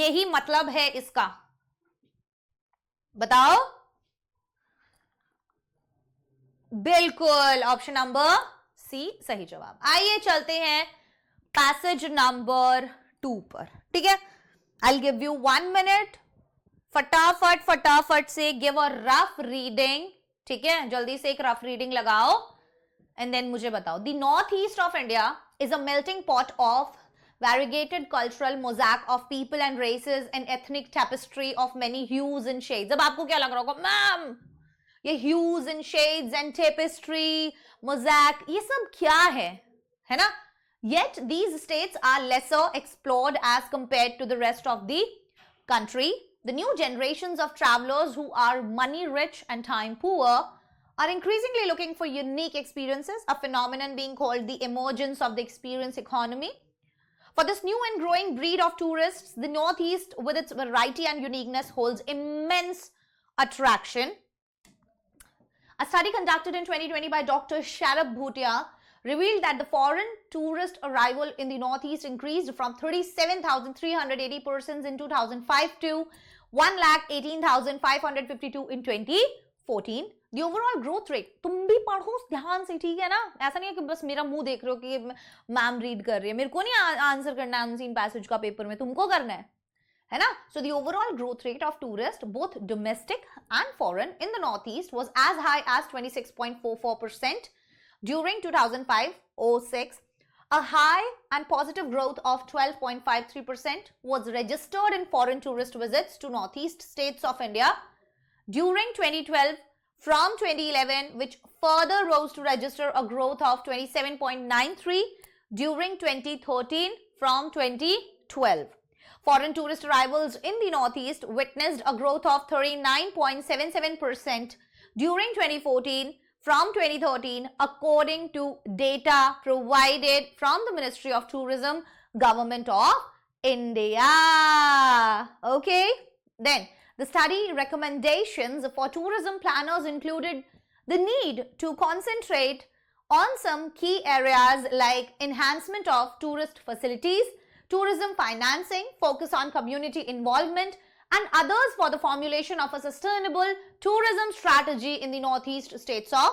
यही मतलब है इसका? बताओ. बिल्कुल, ऑप्शन नंबर सी सही जवाब. आइए चलते हैं पैसेज नंबर 2 पर. ठीक है, I'll give you 1 minute. फटाफट से give a rough reading. ठीक है, जल्दी से एक rough reading लगाओ and then मुझे बताओ. The northeast of India is a melting pot of variegated cultural mosaic of people and races and ethnic tapestry of many hues and shades. अब आपको क्या लग रहा होगा? मैम ये hues and shades and tapestry, mosaic, ये सब क्या है ना? Yet these states are lesser explored as compared to the rest of the country. The new generations of travelers who are money rich and time poor are increasingly looking for unique experiences, a phenomenon being called the emergence of the experience economy. For this new and growing breed of tourists, the Northeast with its variety and uniqueness holds immense attraction. A study conducted in 2020 by Dr. Sharab Bhutia revealed that the foreign tourist arrival in the Northeast increased from 37,380 persons in 2005 to 1,18,552 in 2014. The overall growth rate, तुम भी पढ़ो ध्यान से, ठीक है ना? ऐसा नहीं है कि बस मेरा मुंह देख रहे हो कि मैम रीड कर रही है. मेरे को नहीं आंसर करना है अनसीन पैसेज का पेपर में, तुमको करना है ना? So the overall growth rate of tourists, both domestic and foreign, in the Northeast was as high as 26.44%. During 2005-06, a high and positive growth of 12.53% was registered in foreign tourist visits to Northeast states of India. During 2012, from 2011, which further rose to register a growth of 27.93% during 2013 from 2012. Foreign tourist arrivals in the Northeast witnessed a growth of 39.77% during 2014 from 2013, according to data provided from the Ministry of Tourism, Government of India. Okay, then the study recommendations for tourism planners included the need to concentrate on some key areas like enhancement of tourist facilities, tourism financing, focus on community involvement, and others for the formulation of a sustainable tourism strategy in the Northeast states of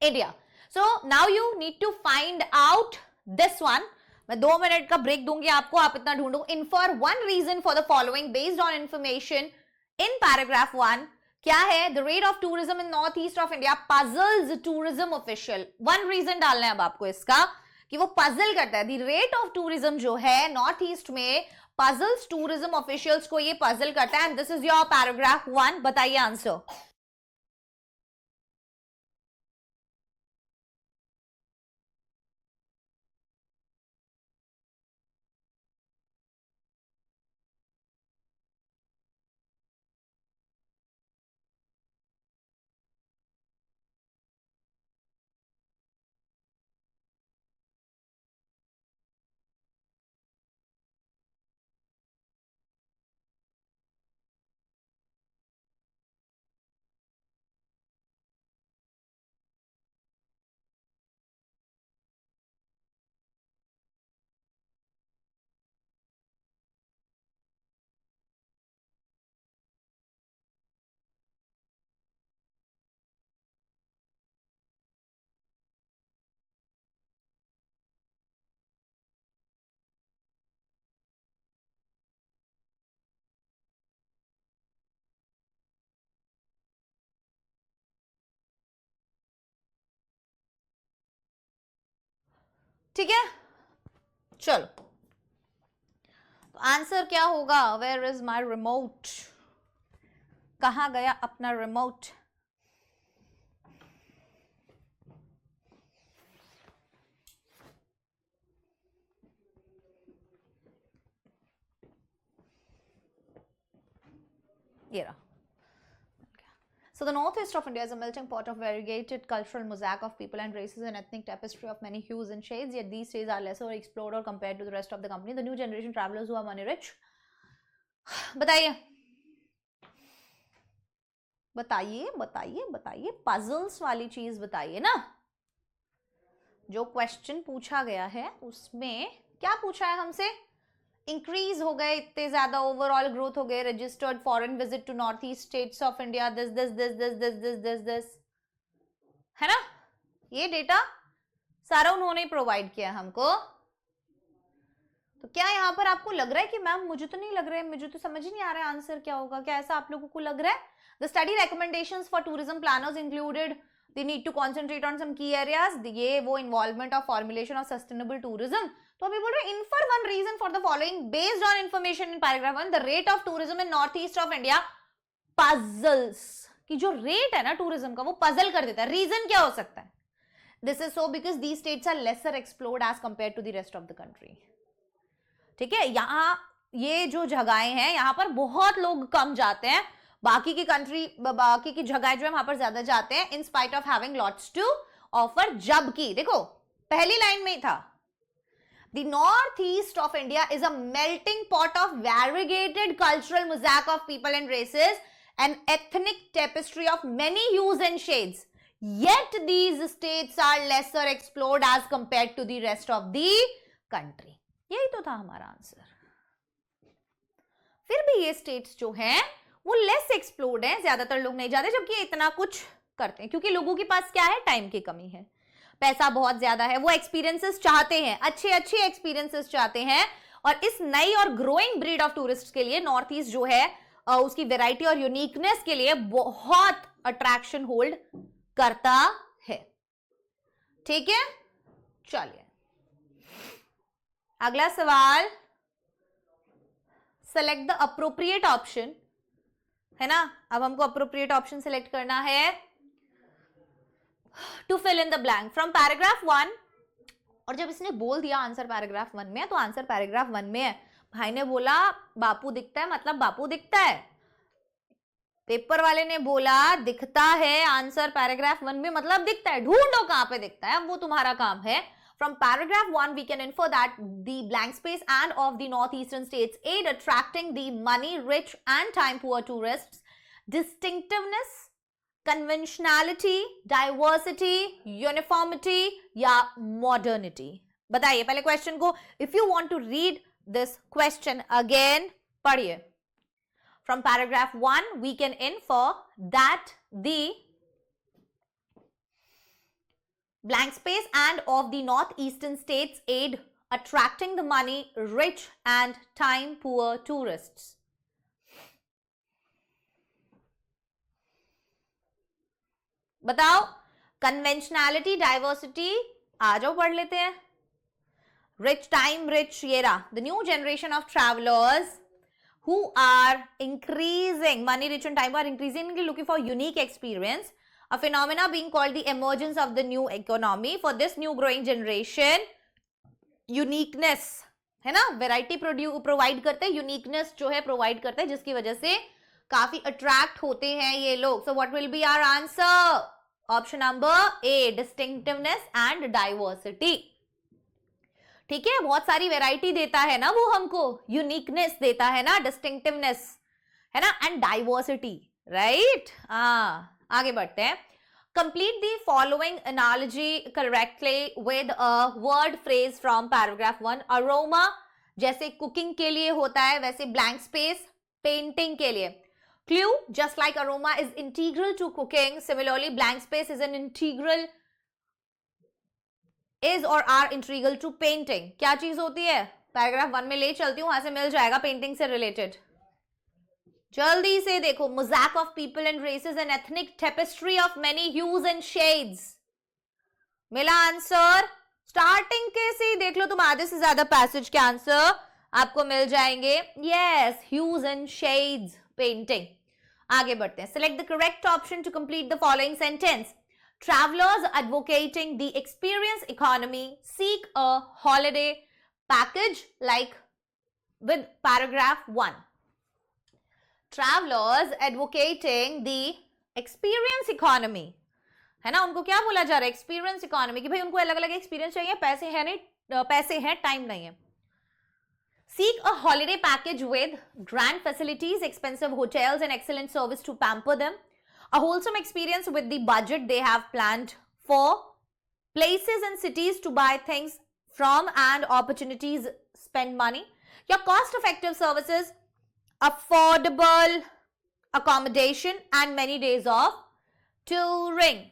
India. So now you need to find out this one, मैं 2 minute का break दूंगी आपको, आप इतना ढूंढो. Infer one reason for the following based on information in paragraph 1. क्या है? The rate of tourism in north east of India puzzles tourism official. One reason डालना है अब आपको इसका कि वो पजल करता है. द रेट ऑफ टूरिज्म जो है नॉर्थ ईस्ट में पजल्स टूरिज्म ऑफिशियल्स को ये पजल करता है. And this is your paragraph 1. बताइए आंसर. ठीक है, चलो तो आंसर क्या होगा? Where is my remote? कहां गया अपना रिमोट? ये रहा. So the northeast of India is a melting pot of variegated cultural mosaic of people and races and ethnic tapestry of many hues and shades. Yet these states are lesser explored or compared to the rest of the company. The new generation travelers who are money rich. बताइए बताइए बताइए बताइए, puzzles वाली चीज बताइए ना. जो question पूछा गया है उसमें क्या पूछा है हमसे? इंक्रीज हो गए इतने ज्यादा, ओवरऑल ग्रोथ हो गए, registered foreign visit to north east states of India, this this this this this this this this, है ना. ये डेटा सारा उन्होंने प्रोवाइड किया हमको. तो क्या यहाँ पर आपको लग रहा है कि मैम मुझे तो नहीं लग रहा है, मुझे तो समझ ही नहीं आ रहा है आंसर क्या होगा? क्या ऐसा आप लोगों को लग रहा है? The study recommendations for tourism planners included they need to concentrate on some key areas. ये वो involvement of formulation of sustainable tourism. तो अभी बोल रहे infer one reason for the following based on information in paragraph 1. The rate of tourism in north east of India puzzles. की जो rate है ना टूरिज्म का वो पजल कर देता है. रीजन क्या हो सकता है? This is so because these states are lesser explored as compare to the rest of the country. ठीक है, यहाँ ये जो जगहें हैं यहाँ पर बहुत लोग कम जाते हैं, बाकी की कंट्री बाकी की जगह जो है वहां पर ज्यादा जाते हैं, in spite of having lots to offer. जबकि देखो पहली लाइन में ही था, the north east of India is a melting pot of variegated cultural mosaic of people and races and ethnic tapestry of many hues and shades. Yet these states are lesser explored as compared to the rest of the country. यही तो था हमारा answer. फिर भी ये states जो हैं वो लेस एक्सप्लोर्ड हैं, ज्यादातर लोग नहीं जाते, जबकि ये इतना कुछ करते हैं क्योंकि लोगों के पास क्या है? टाइम की कमी है, पैसा बहुत ज्यादा है, वो एक्सपीरियंसेस चाहते हैं, अच्छे अच्छे एक्सपीरियंसेस चाहते हैं. और इस नई और ग्रोइंग ब्रीड ऑफ टूरिस्ट के लिए नॉर्थ ईस्ट जो है उसकी वेराइटी और यूनिकनेस के लिए बहुत अट्रैक्शन होल्ड करता है. ठीक है, चलिए अगला सवाल. सेलेक्ट द अप्रोप्रिएट ऑप्शन, है ना. अब हमको अप्रोप्रिएट ऑप्शन सेलेक्ट करना है to fill in the blank from paragraph 1. और जब इसने बोल दिया आंसर पैराग्राफ 1 में, तो आंसर पैराग्राफ 1 में है. भाई ने बोला बापू दिखता है, मतलब बापू दिखता है. पेपर वाले ने बोला दिखता है आंसर पैराग्राफ 1 में, मतलब दिखता है. ढूंढो कहां पे दिखता है, वो तुम्हारा काम है. From paragraph 1, we can infer that the blank space and of the northeastern states aid attracting the money-rich and time-poor tourists. Distinctiveness, conventionality, diversity, uniformity या modernity. बताइए पहले क्वेश्चन को. If you want to read this question again, पढ़िए. From paragraph 1, we can infer that the blank space and of the northeastern states aid attracting the money rich and time poor tourists. बताओ, कन्वेंशनैलिटी, diversity, आ जाओ पढ़ लेते हैं. Rich, time rich, ये रहा. The new generation of travelers who are increasing, money rich and time are increasingly looking for unique experience, a phenomena being called the emergence of the new economy. For this new growing generation, uniqueness है ना, variety provide करते हैं, uniqueness जो है provide करते हैं, जिसकी वजह से काफी अट्रैक्ट होते हैं ये लोग. So what will be our answer? Option number A, distinctiveness and diversity. ठीक है, बहुत सारी वेराइटी देता है ना वो हमको, यूनिकनेस देता है ना, डिस्टिंक्टिवनेस है ना, एंड डाइवर्सिटी. राइट, आगे बढ़ते हैं. Complete the following analogy correctly with a word phrase from paragraph 1. Aroma जैसे कुकिंग के लिए होता है, वैसे blank space पेंटिंग के लिए. Clue, just like aroma is integral to cooking, similarly blank space is an integral, is or are integral to painting. क्या चीज होती है? पैराग्राफ 1 में ले चलती हूँ, वहां से मिल जाएगा पेंटिंग से रिलेटेड. जल्दी से देखो, mosaic of people and races, an ethnic tapestry of many hues and shades. मिला आंसर? स्टार्टिंग के से देख लो तुम, आधे से ज्यादा पैसेज के आंसर आपको मिल जाएंगे. Yes, hues and shades painting. आगे बढ़ते हैं. Select the correct option to complete the following sentence. Travelers advocating the experience economy seek a holiday package like with paragraph 1. Travelers advocating the experience economy, है ना, उनको क्या बोला जा रहा है? एक्सपीरियंस इकोनॉमी, कि भाई उनको अलग अलग एक्सपीरियंस चाहिए, पैसे हैं नहीं, पैसे हैं, टाइम नहीं है. Seek a holiday package with grand facilities, expensive hotels and excellent service to pamper them. A wholesome experience with the budget they have planned for. Places and cities to buy things from and opportunities spend money. Your cost effective services, affordable accommodation and many days of touring.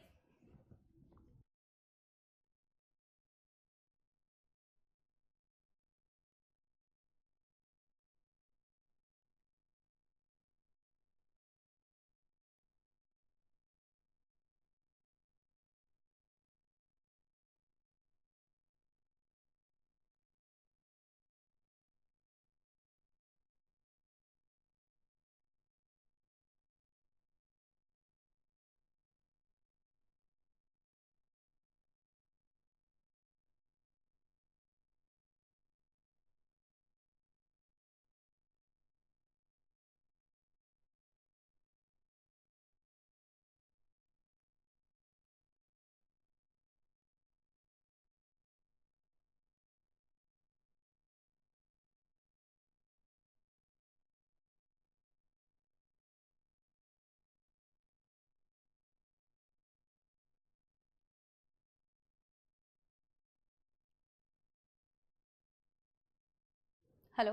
Hello,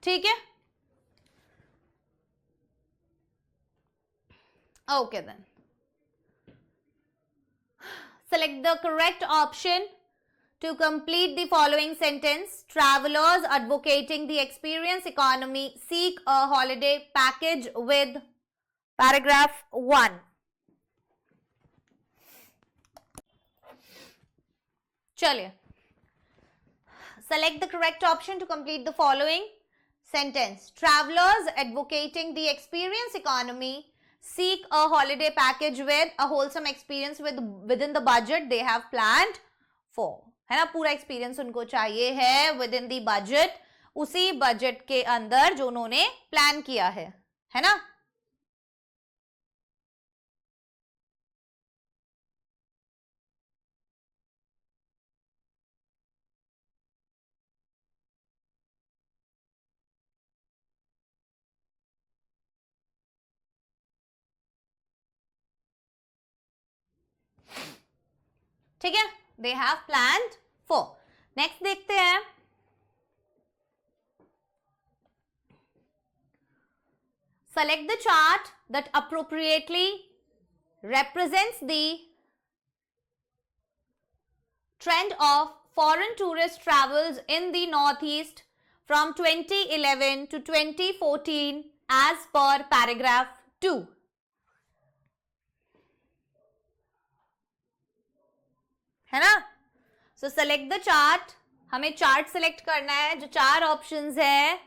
ठीक है, okay then. Select the correct option to complete the following sentence. Travelers advocating the experience economy seek a holiday package with paragraph 1. चलिए, select the correct option to complete the following sentence. Travelers advocating the experience economy seek a holiday package with a wholesome experience within the budget they have planned for. है ना, पूरा experience उनको चाहिए है within the budget, उसी budget के अंदर जो उन्होंने प्लान किया है ना. ठीक है, they have planned for. Next देखते हैं. Select the chart that appropriately represents the trend of foreign tourist travels in the Northeast from 2011 to 2014 as per paragraph 2. है ना? So select the chart. हमें चार्ट सेलेक्ट करना है. जो चार options है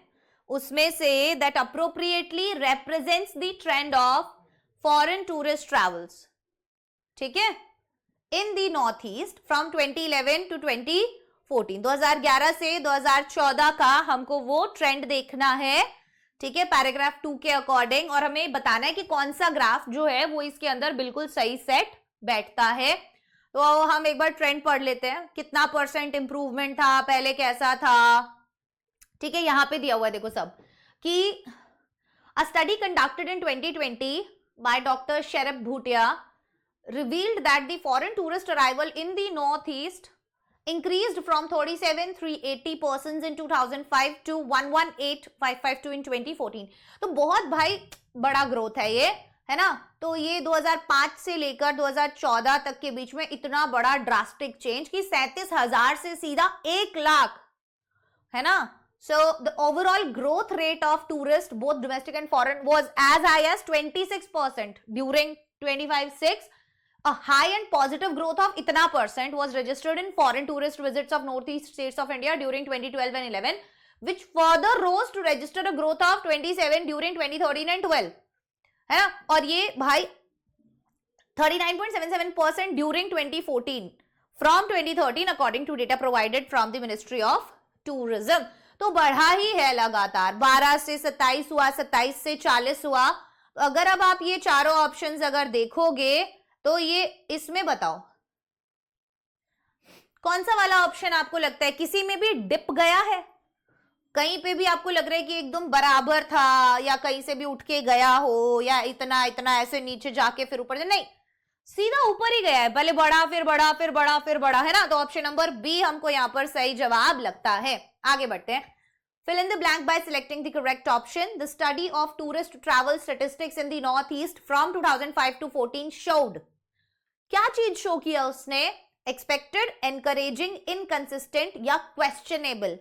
उसमें से that appropriately represents the trend of foreign tourist travels. ठीक है? In the Northeast from 2011 to 2014. 2011 से 2014 का हमको वो ट्रेंड देखना है. ठीक है, पैराग्राफ 2 के अकॉर्डिंग. और हमें बताना है कि कौन सा ग्राफ जो है वो इसके अंदर बिल्कुल सही सेट बैठता है. तो हम एक बार ट्रेंड पढ़ लेते हैं. कितना % इंप्रूवमेंट था, पहले कैसा था. ठीक है, यहां पे दिया हुआ है देखो सब कि अ study conducted in 2020 by doctor Sharad Bhutia revealed that the foreign tourist arrival in the Northeast increased from 37,380 persons in 2005 to 118,552 in 2014. तो बहुत भाई बड़ा ग्रोथ है ये, है ना. तो ये 2005 से लेकर 2014 तक के बीच में इतना बड़ा ड्रास्टिक चेंज कि 37,000 से सीधा 1 लाख, है ना. So the overall growth rate of tourists both domestic and foreign was as high as 26% during 25-6. A high and positive growth of itna % was registered in foreign tourist visits of northeast states of India during 2012 and 11, which further rose to register a growth of 27 during 2013 and 12, है ना. और ये भाई 39.77% during 2014 from 2013 according to data provided from the Ministry of Tourism. तो बढ़ा ही है लगातार. 12 से 27 हुआ, 27 से 40 हुआ. अगर अब आप ये चारों ऑप्शंस अगर देखोगे तो ये इसमें बताओ कौन सा वाला ऑप्शन आपको लगता है किसी में भी डिप गया है, कहीं पे भी आपको लग रहा है कि एकदम बराबर था, या कहीं से भी उठ के गया हो, या इतना इतना ऐसे नीचे जाके फिर ऊपर. नहीं, सीधा ऊपर ही गया है. पहले बढ़ा फिर बढ़ा फिर बढ़ा फिर बढ़ा, है ना. तो ऑप्शन नंबर बी हमको यहां पर सही जवाब लगता है. आगे बढ़ते हैं. Fill in the blank by selecting the correct option. The study of tourist travel statistics in the Northeast from 2005 to 14 showed. क्या चीज शो किया उसने? Expected, encouraging, inconsistent या questionable.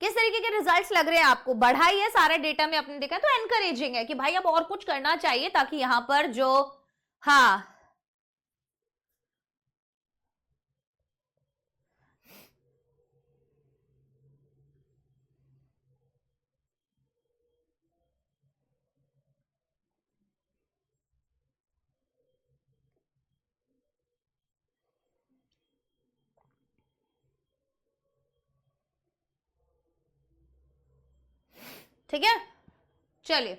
किस तरीके के रिजल्ट्स लग रहे हैं आपको? बढ़ा ही है सारे डेटा में आपने देखा, तो एनकरेजिंग है कि भाई अब और कुछ करना चाहिए ताकि यहां पर जो हाँ ठीक है. चलिए,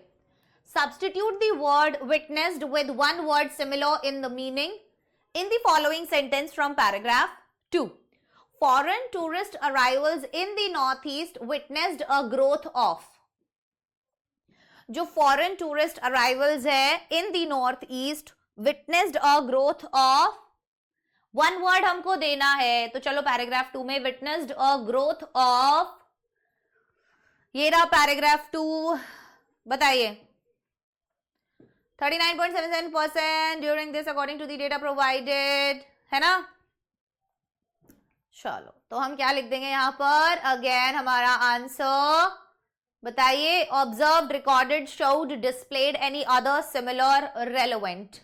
substitute the word witnessed with one word similar in the meaning in the following sentence from paragraph 2. Foreign tourist arrivals in the Northeast witnessed a growth of. जो फॉरेन टूरिस्ट अराइवल्स है in the north east witnessed a growth of. One word हमको देना है, तो चलो paragraph 2 में witnessed a growth of. ये रहा पैराग्राफ 2. बताइए. 39.77% during this according to the data provided, है ना. चलो, तो हम क्या लिख देंगे यहां पर? अगेन हमारा आंसर बताइए. Observed, recorded, showed, displayed, any other similar relevant.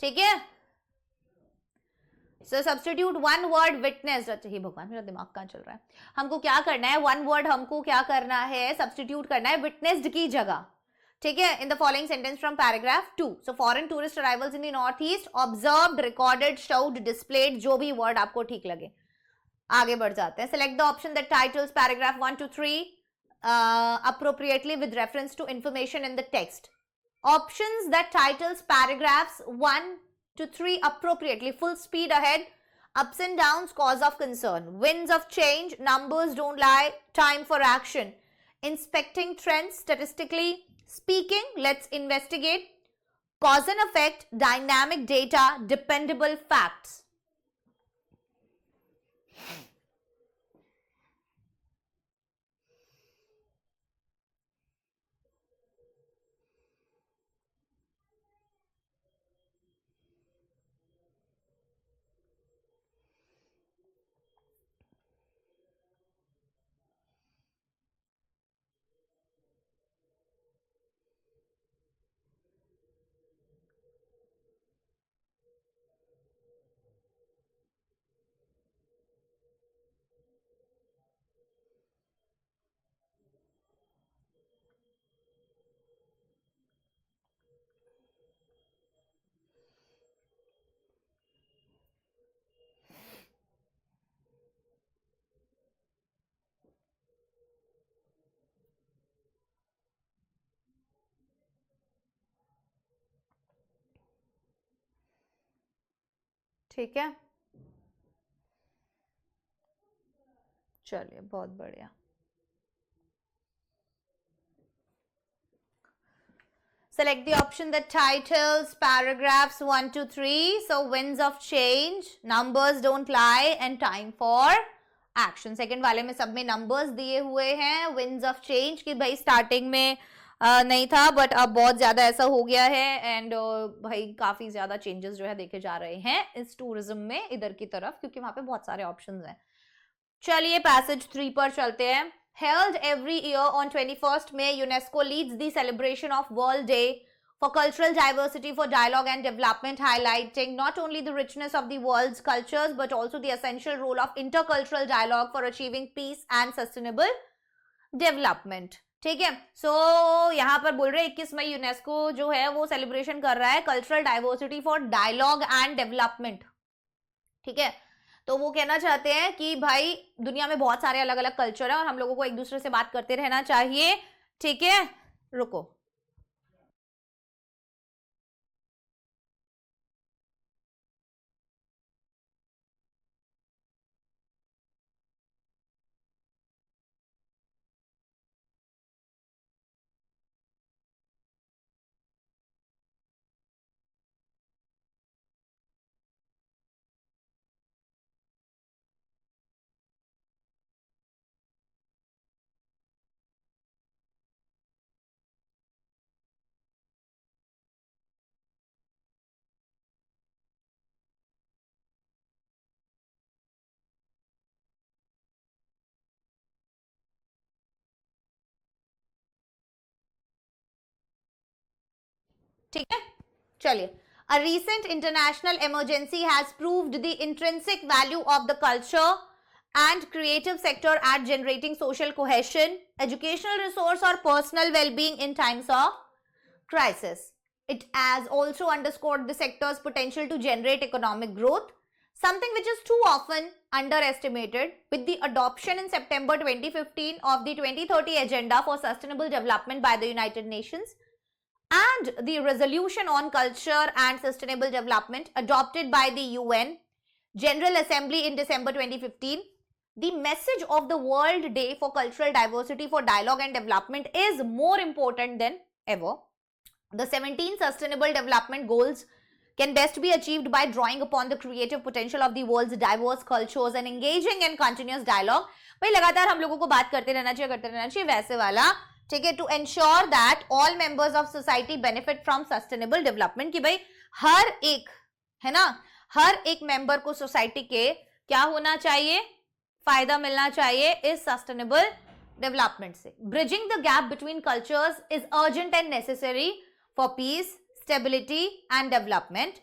ठीक है. सो सब्स्टिट्यूट वन वर्ड विटनेस. अच्छा हे भगवान, मेरा दिमाग कहां चल रहा है. हमको क्या करना है? वन वर्ड हमको क्या करना है? सब्स्टिट्यूट करना है विटनेस्ड की जगह. ठीक है. In the following sentence from paragraph 2. So foreign tourist arrivals in the north east, observed, recorded, showed, displayed, जो भी वर्ड आपको ठीक लगे. आगे बढ़ जाते हैं. Select the option that titles paragraph 1 to 3 appropriately with reference to information in the text. Options that titles paragraphs 1 to 3 appropriately. Full speed ahead, ups and downs, cause of concern, winds of change, numbers don't lie, time for action, inspecting trends statistically speaking, let's investigate, cause and effect, dynamic data, dependable facts. ठीक है, चलिए बहुत बढ़िया। Select the option that titles paragraphs 1 to 3. So winds of change, numbers don't lie and time for action. Second वाले में सब में numbers दिए हुए हैं, winds of change की भाई स्टार्टिंग में नहीं था बट अब बहुत ज्यादा ऐसा हो गया है एंड भाई काफी ज्यादा चेंजेस जो है देखे जा रहे हैं इस टूरिज्म में इधर की तरफ, क्योंकि वहां पे बहुत सारे ऑप्शंस हैं। चलिए पैसेज 3 पर चलते हैं। Held every year on 21st May, UNESCO leads the celebration of World Day for Cultural Diversity for Dialogue and Development, highlighting not only the richness of the world's cultures but also the essential role of intercultural dialogue for achieving peace and sustainable development. ठीक है, सो यहाँ पर बोल रहे हैं 21 मई UNESCO जो है वो सेलिब्रेशन कर रहा है cultural diversity for dialogue and development. ठीक है, तो वो कहना चाहते हैं कि भाई दुनिया में बहुत सारे अलग अलग कल्चर है और हम लोगों को एक दूसरे से बात करते रहना चाहिए। ठीक है, रुको, ठीक है, चलिए। A recent international emergency has proved the intrinsic value of the culture and creative sector at generating social cohesion, educational resource or personal well-being in times of crisis. It has also underscored the sector's potential to generate economic growth, something which is too often underestimated. With the adoption in September 2015 of the 2030 Agenda for Sustainable Development by the United Nations, and the resolution on culture and sustainable development adopted by the UN General Assembly in December 2015, the message of the World Day for Cultural Diversity for Dialogue and Development is more important than ever. The 17 Sustainable Development Goals can best be achieved by drawing upon the creative potential of the world's diverse cultures and engaging in continuous dialogue. भाई लगातार हम लोगों को बात करते रहना चाहिए वैसे वाला। ठीक है, to ensure that all members of society benefit from sustainable development, कि भाई हर एक है ना, हर एक मेंबर को सोसाइटी के क्या होना चाहिए, फायदा मिलना चाहिए इस सस्टेनेबल डेवलपमेंट से। Bridging the gap between cultures is urgent and necessary for piece, stability and development.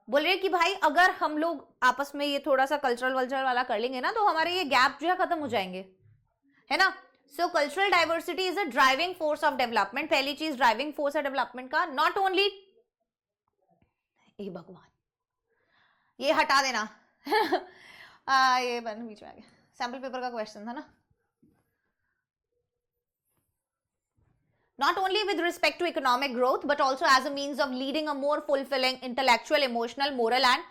बोल रहे कि भाई अगर हम लोग आपस में ये थोड़ा सा कल्चरल वल्चरल वाला कर लेंगे ना तो हमारे ये गैप जो है खत्म हो जाएंगे, है ना। So cultural diversity is a driving force of development. पहली चीज ड्राइविंग फोर्स है डेवलपमेंट का, नॉट ओनली, ए भगवान ये हटा देना ये बन बीच में आ गया, सैंपल पेपर का क्वेश्चन था ना। Not only with respect to economic growth, but also as a means of leading a more fulfilling intellectual, emotional, moral and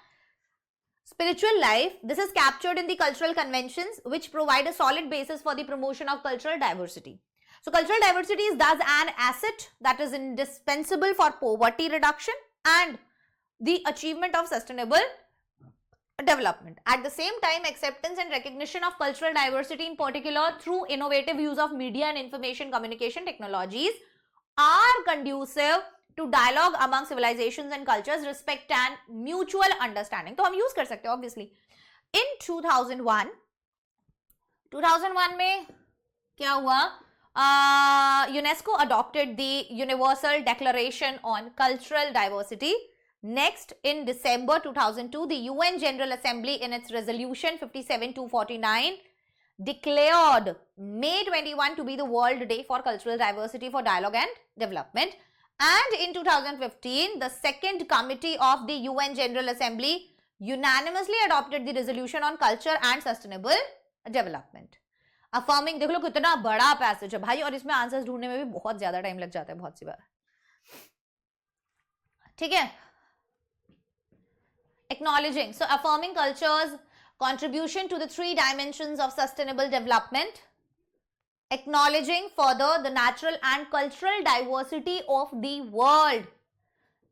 spiritual life. This is captured in the cultural conventions which provide a solid basis for the promotion of cultural diversity. So cultural diversity is thus an asset that is indispensable for poverty reduction and the achievement of sustainable development. At the same time, acceptance and recognition of cultural diversity, in particular through innovative use of media and information communication technologies, are conducive to dialogue among civilizations and cultures, respect and mutual understanding. तो हम use कर सकते हैं obviously. In 2001 में क्या हुआ, UNESCO adopted the Universal Declaration on Cultural Diversity. Next, in December 2002, the UN General Assembly in its resolution 57-249 declared May 21 to be the World Day for Cultural Diversity for Dialogue and Development. And in 2015, the second committee of the UN General Assembly unanimously adopted the resolution on culture and sustainable development. Affirming, देख लो कितना बड़ा passage है भाई, और इसमें answers ढूंढने में भी बहुत ज्यादा टाइम लग जाता है बहुत सी बार। ठीक है, Acknowledging, so affirming culture's contribution to the 3 dimensions of sustainable development, acknowledging further the natural and cultural diversity of the world,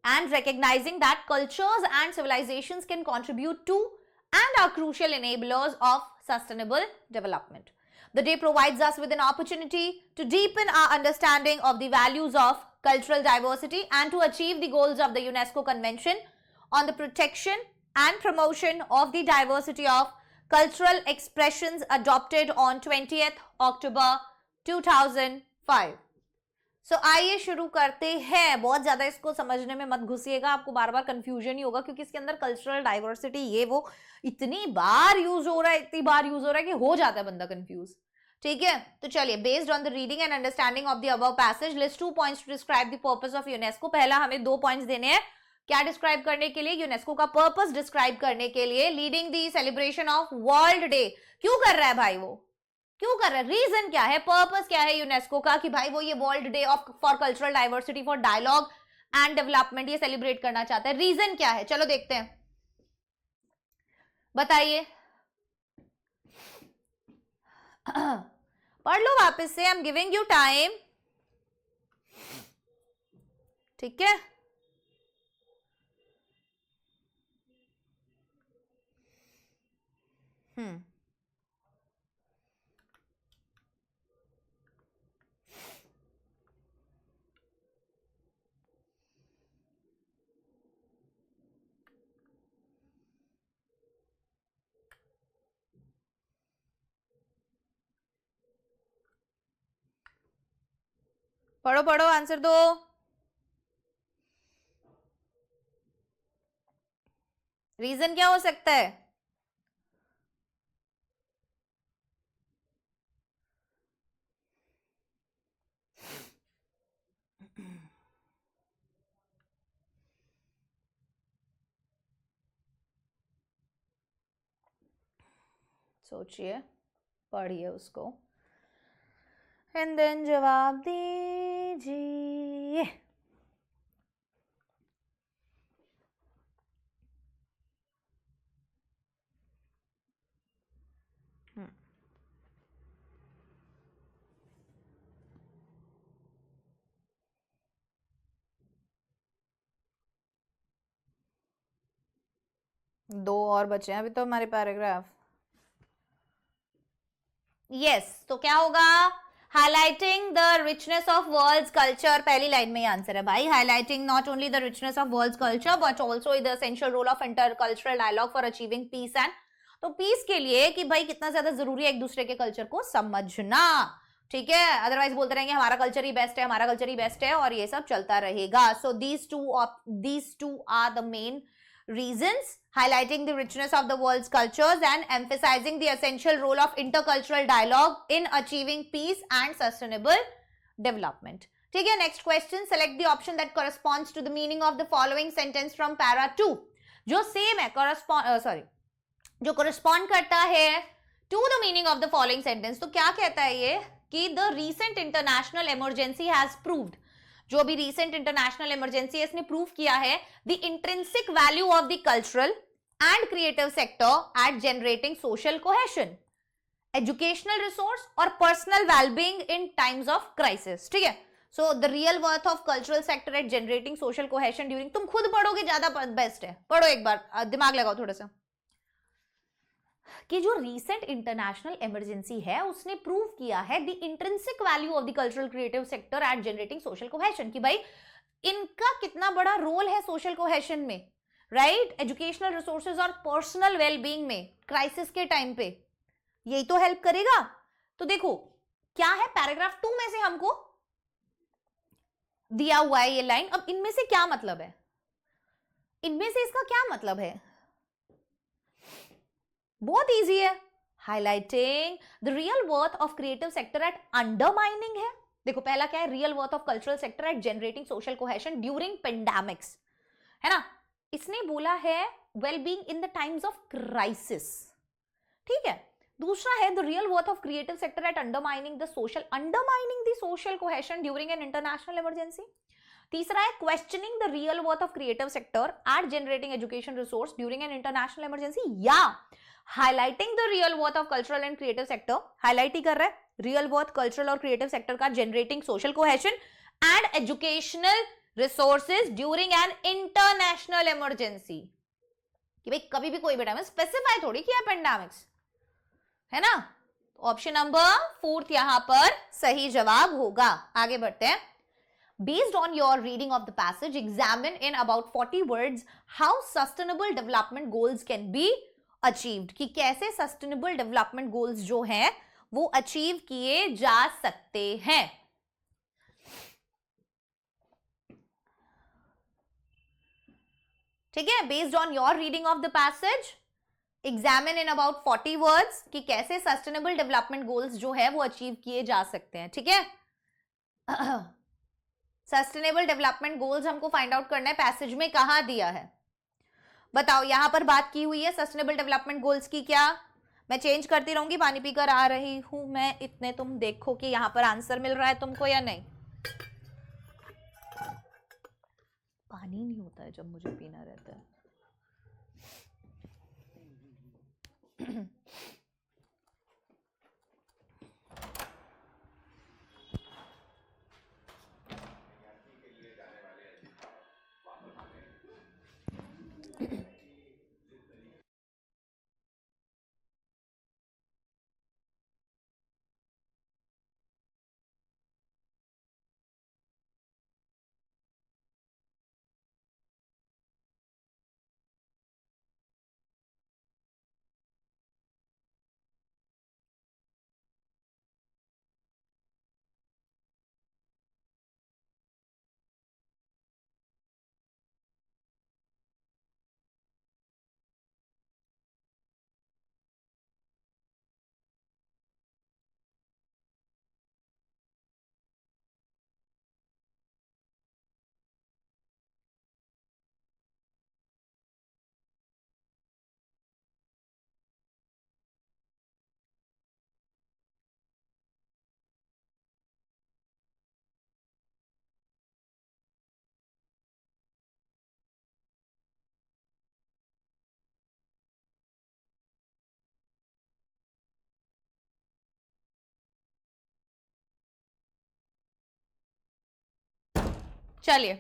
and recognizing that cultures and civilizations can contribute to and are crucial enablers of sustainable development. The day provides us with an opportunity to deepen our understanding of the values of cultural diversity and to achieve the goals of the UNESCO Convention on the protection and promotion of the diversity of cultural expressions adopted on 20th October 2005. सो आइए शुरू करते हैं. बहुत ज्यादा इसको समझने में मत घुसिएगा, आपको बार बार कंफ्यूजन ही होगा क्योंकि इसके अंदर कल्चरल डाइवर्सिटी ये वो इतनी बार यूज हो रहा है कि हो जाता है बंदा कंफ्यूज. ठीक है, तो चलिए, based on the reading and understanding of the above passage list 2 points to describe the purpose of UNESCO. पहला हमें 2 पॉइंट्स देने हैं. क्या डिस्क्राइब करने के लिए? यूनेस्को का पर्पस डिस्क्राइब करने के लिए. Leading the celebration of world day. क्यों कर रहा है भाई वो? क्यों कर रहा है? रीजन क्या है? पर्पस क्या है यूनेस्को का कि भाई वो ये world day of for cultural diversity for dialogue and development ये सेलिब्रेट करना चाहता है. रीजन क्या है? चलो देखते हैं, बताइए. पढ़ लो वापस से. I am giving you time. ठीक है, पढ़ो पढ़ो, आंसर दो. रीजन क्या हो सकता है? सोचिए, पढ़िए उसको एंड देन जवाब दीजिए. दो और बचे हैं अभी तो हमारे पैराग्राफ. यस, तो क्या होगा? Highlighting the richness of world's culture. पहली लाइन में ही आंसर है भाई. Highlighting not only the richness of world's culture but also the essential role of intercultural dialogue for achieving peace. And तो पीस के लिए कि भाई कितना ज्यादा जरूरी है एक दूसरे के कल्चर को समझना. ठीक है, अदरवाइज बोलते रहेंगे हमारा कल्चर ही बेस्ट है, हमारा कल्चर ही बेस्ट है, और ये सब चलता रहेगा. So these two are the main reasons, highlighting the richness of the world's cultures and emphasizing the essential role of intercultural dialogue in achieving peace and sustainable development. ठीक है, next question, select the option that corresponds to the meaning of the following sentence from para 2. जो same है, जो correspond करता है to the meaning of the following sentence. तो क्या कहता है ये कि the recent international emergency has proved, जो भी रिसेंट इंटरनेशनल इमरजेंसी है इसने प्रूव किया है the intrinsic value of the cultural and creative sector at generating social cohesion, educational resource और personal wellbeing in times of crisis. ठीक है, so the real worth of cultural sector at generating social cohesion during. तुम खुद पढ़ोगे ज्यादा best है, पढ़ो एक बार, दिमाग लगाओ थोड़ा सा. कि जो रीसेंट इंटरनेशनल इमरजेंसी है उसने प्रूव किया है the intrinsic value of the cultural creative sector at generating social cohesion, कि भाई इनका कितना बड़ा रोल है सोशल कोहेशन में, राइट, एजुकेशनल रिसोर्सेज और पर्सनल वेलबींग में क्राइसिस के टाइम पे. यही तो हेल्प करेगा. तो देखो क्या है, पैराग्राफ 2 में से हमको दिया हुआ है ये लाइन. अब इनमें से क्या मतलब है? इनमें से इसका क्या मतलब है? बहुत इजी है. Highlighting the real worth of creative sector at undermining है. देखो पहला क्या है, real worth of cultural sector at generating social cohesion during pandemics, है ना. इसने बोला है wellbeing in the times of crisis. ठीक है, दूसरा है the real worth of creative sector at undermining the social cohesion during an international emergency. तीसरा है questioning the real worth of creative sector at generating education resource during an international emergency, या highlighting the real worth of cultural and creative sector, highlight ही कर रहा है real worth cultural और creative sector का, generating social cohesion and educational resources during an international emergency. कि भाई कभी भी कोई बेटा में स्पेसिफाई थोड़ी किया पेंडेमिक्स, है ना। ऑप्शन नंबर 4 यहां पर सही जवाब होगा। आगे बढ़ते हैं। Based on your reading of the passage, examine in about 40 words how sustainable development goals can be achieved. कि कैसे sustainable development goals जो हैं वो अचीव किए जा सकते हैं। ठीक है, based on your reading of the passage examine in about 40 words कि कैसे सस्टेनेबल डेवलपमेंट गोल्स जो है वो अचीव किए जा सकते हैं। ठीक है, सस्टेनेबल डेवलपमेंट गोल्स हमको फाइंड आउट करना है, पैसेज में कहां दिया है बताओ। यहां पर बात की हुई है सस्टेनेबल डेवलपमेंट गोल्स की। क्या मैं चेंज करती रहूंगी, पानी पीकर आ रही हूं मैं, इतने तुम देखो कि यहां पर आंसर मिल रहा है तुमको या नहीं। पानी नहीं होता है जब मुझे पीना रहता है। चलिए,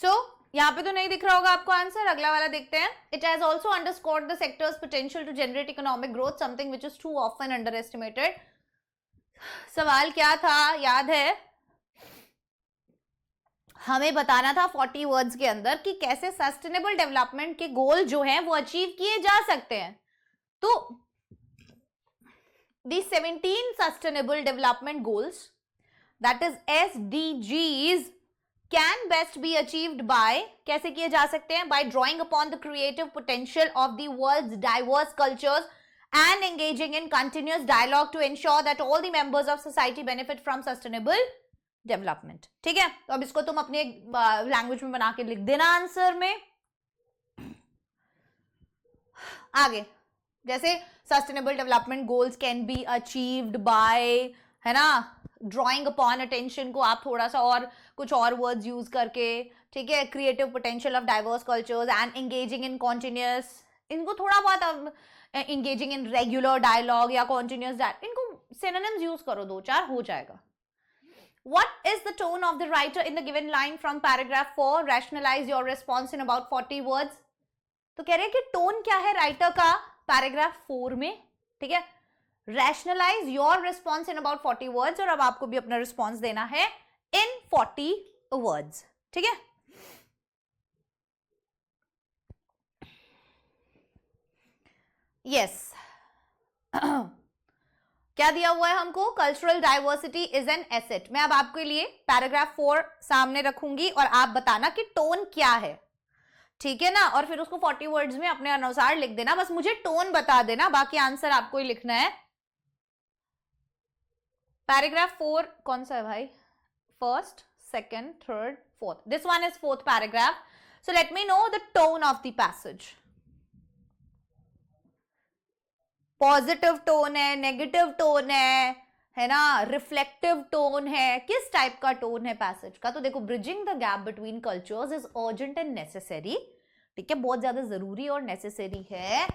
सो यहां पे तो नहीं दिख रहा होगा आपको आंसर, अगला वाला देखते हैं। It has also underscored the sector's potential to generate economic growth, something which is too often underestimated. सवाल क्या था याद है, हमें बताना था 40 वर्ड्स के अंदर कि कैसे सस्टेनेबल डेवलपमेंट के गोल जो हैं वो अचीव किए जा सकते हैं। तो the 17 sustainable development goals, that is SDGs, can best be achieved by, कैसे किए जा सकते हैं, by drawing upon the creative potential of the world's diverse cultures and engaging in continuous dialogue to ensure that all the members of society benefit from sustainable development। ठीक है, तो अब इसको तुम अपने लैंग्वेज में बना के लिख देना आंसर में। आगे जैसे sustainable development goals can be achieved bye, है ना, ड्रॉइंग अपॉन अटेंशन को आप थोड़ा सा और कुछ और वर्ड्स यूज करके, ठीक है, creative potential of diverse cultures and engaging in continuous, इनको थोड़ा बहुत engaging in regular dialogue या continuous dialogue, इनको synonyms यूज करो, 2-4 हो जाएगा। What is the tone of the writer in the given line from paragraph 4? Rationalize your response in about 40 words। तो कह रहे हैं कि टोन क्या है राइटर का पैराग्राफ 4 में, ठीक है। Rationalize your response in about 40 words, और अब आपको भी अपना रिस्पॉन्स देना है in 40 words, ठीक है। यस क्या दिया हुआ है हमको, cultural diversity is an asset. मैं अब आपके लिए पैराग्राफ 4 सामने रखूंगी और आप बताना कि टोन क्या है, ठीक है ना, और फिर उसको 40 वर्ड्स में अपने अनुसार लिख देना, बस मुझे टोन बता देना, बाकी आंसर आपको ही लिखना है। पैराग्राफ 4 कौन सा है भाई, first, second, third, fourth, this one is fourth paragraph. So let me know the tone of the passage. Positive tone है, नेगेटिव टोन है ना, रिफ्लेक्टिव टोन है, किस टाइप का टोन है पैसेज का? तो देखो, bridging the gap between cultures is urgent and necessary, ठीक है, बहुत ज्यादा जरूरी और नेसेसरी है